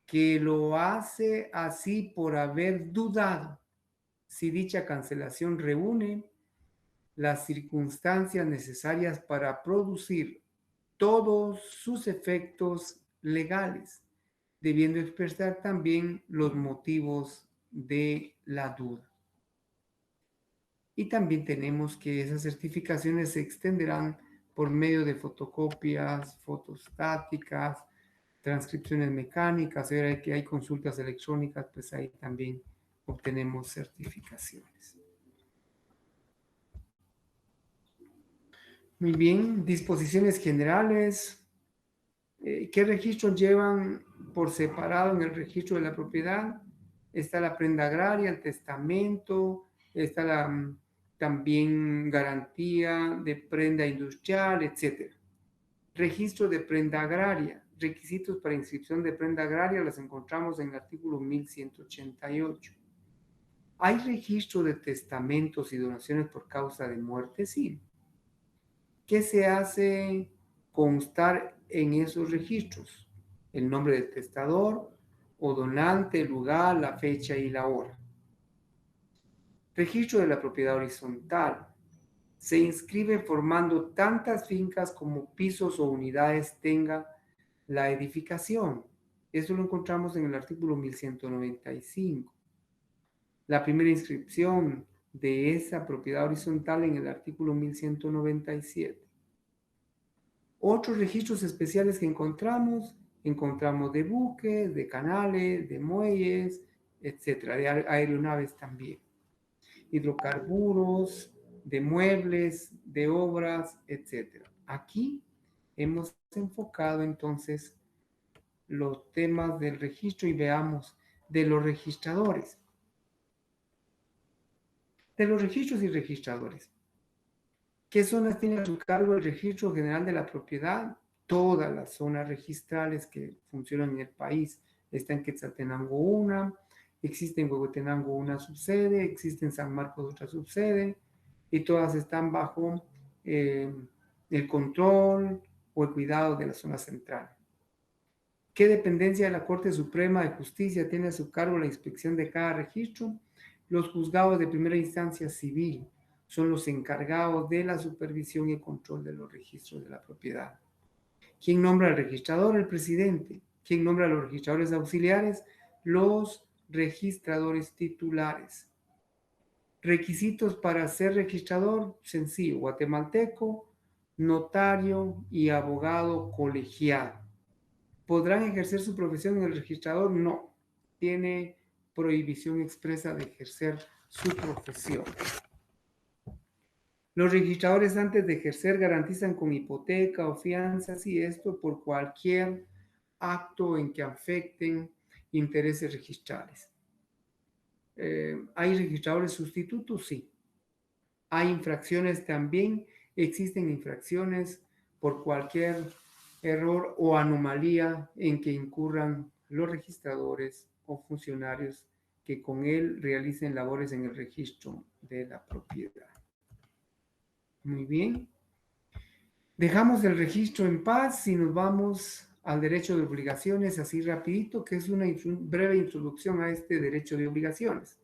que lo hace así por haber dudado si dicha cancelación reúne las circunstancias necesarias para producir todos sus efectos legales, debiendo expresar también los motivos de la duda. Y también tenemos que esas certificaciones se extenderán por medio de fotocopias, fotostáticas, transcripciones mecánicas, ahora que hay consultas electrónicas, pues ahí también obtenemos certificaciones. Muy bien, disposiciones generales. ¿Qué registros llevan por separado en el registro de la propiedad? Está la prenda agraria, el testamento, está también garantía de prenda industrial, etc. Registro de prenda agraria. Requisitos para inscripción de prenda agraria los encontramos en el artículo 1188. ¿Hay registro de testamentos y donaciones por causa de muerte? Sí. ¿Qué se hace constar en esos registros? El nombre del testador o donante, el lugar, la fecha y la hora. Registro de la propiedad horizontal. Se inscribe formando tantas fincas como pisos o unidades tenga la edificación. Eso lo encontramos en el artículo 1195. La primera inscripción de esa propiedad horizontal en el artículo 1197. Otros registros especiales que encontramos de buques, de canales, de muelles, etcétera, de aeronaves también. Hidrocarburos, de muebles, de obras, etcétera. Aquí hemos enfocado entonces los temas del registro y veamos de los registradores. De los registros y registradores. ¿Qué zonas tiene a su cargo el Registro General de la Propiedad? Todas las zonas registrales que funcionan en el país. Está en Quetzaltenango una, existe en Huehuetenango una subsede, existe en San Marcos otra subsede, y todas están bajo el control o el cuidado de la zona central. ¿Qué dependencia de la Corte Suprema de Justicia tiene a su cargo la inspección de cada registro? Los juzgados de primera instancia civil son los encargados de la supervisión y control de los registros de la propiedad. ¿Quién nombra al registrador? El presidente. ¿Quién nombra a los registradores auxiliares? Los registradores titulares. Requisitos para ser registrador: sencillo, guatemalteco, notario y abogado colegiado. ¿Podrán ejercer su profesión en el registrador? No. Tiene prohibición expresa de ejercer su profesión. Los registradores antes de ejercer garantizan con hipoteca o fianzas y esto por cualquier acto en que afecten intereses registrales. ¿Hay registradores sustitutos? Sí. ¿Hay infracciones también? Existen infracciones por cualquier error o anomalía en que incurran los registradores o funcionarios que con él realicen labores en el registro de la propiedad. Muy bien. Dejamos el registro en paz y nos vamos al derecho de obligaciones, así rapidito, que es una breve introducción a este derecho de obligaciones.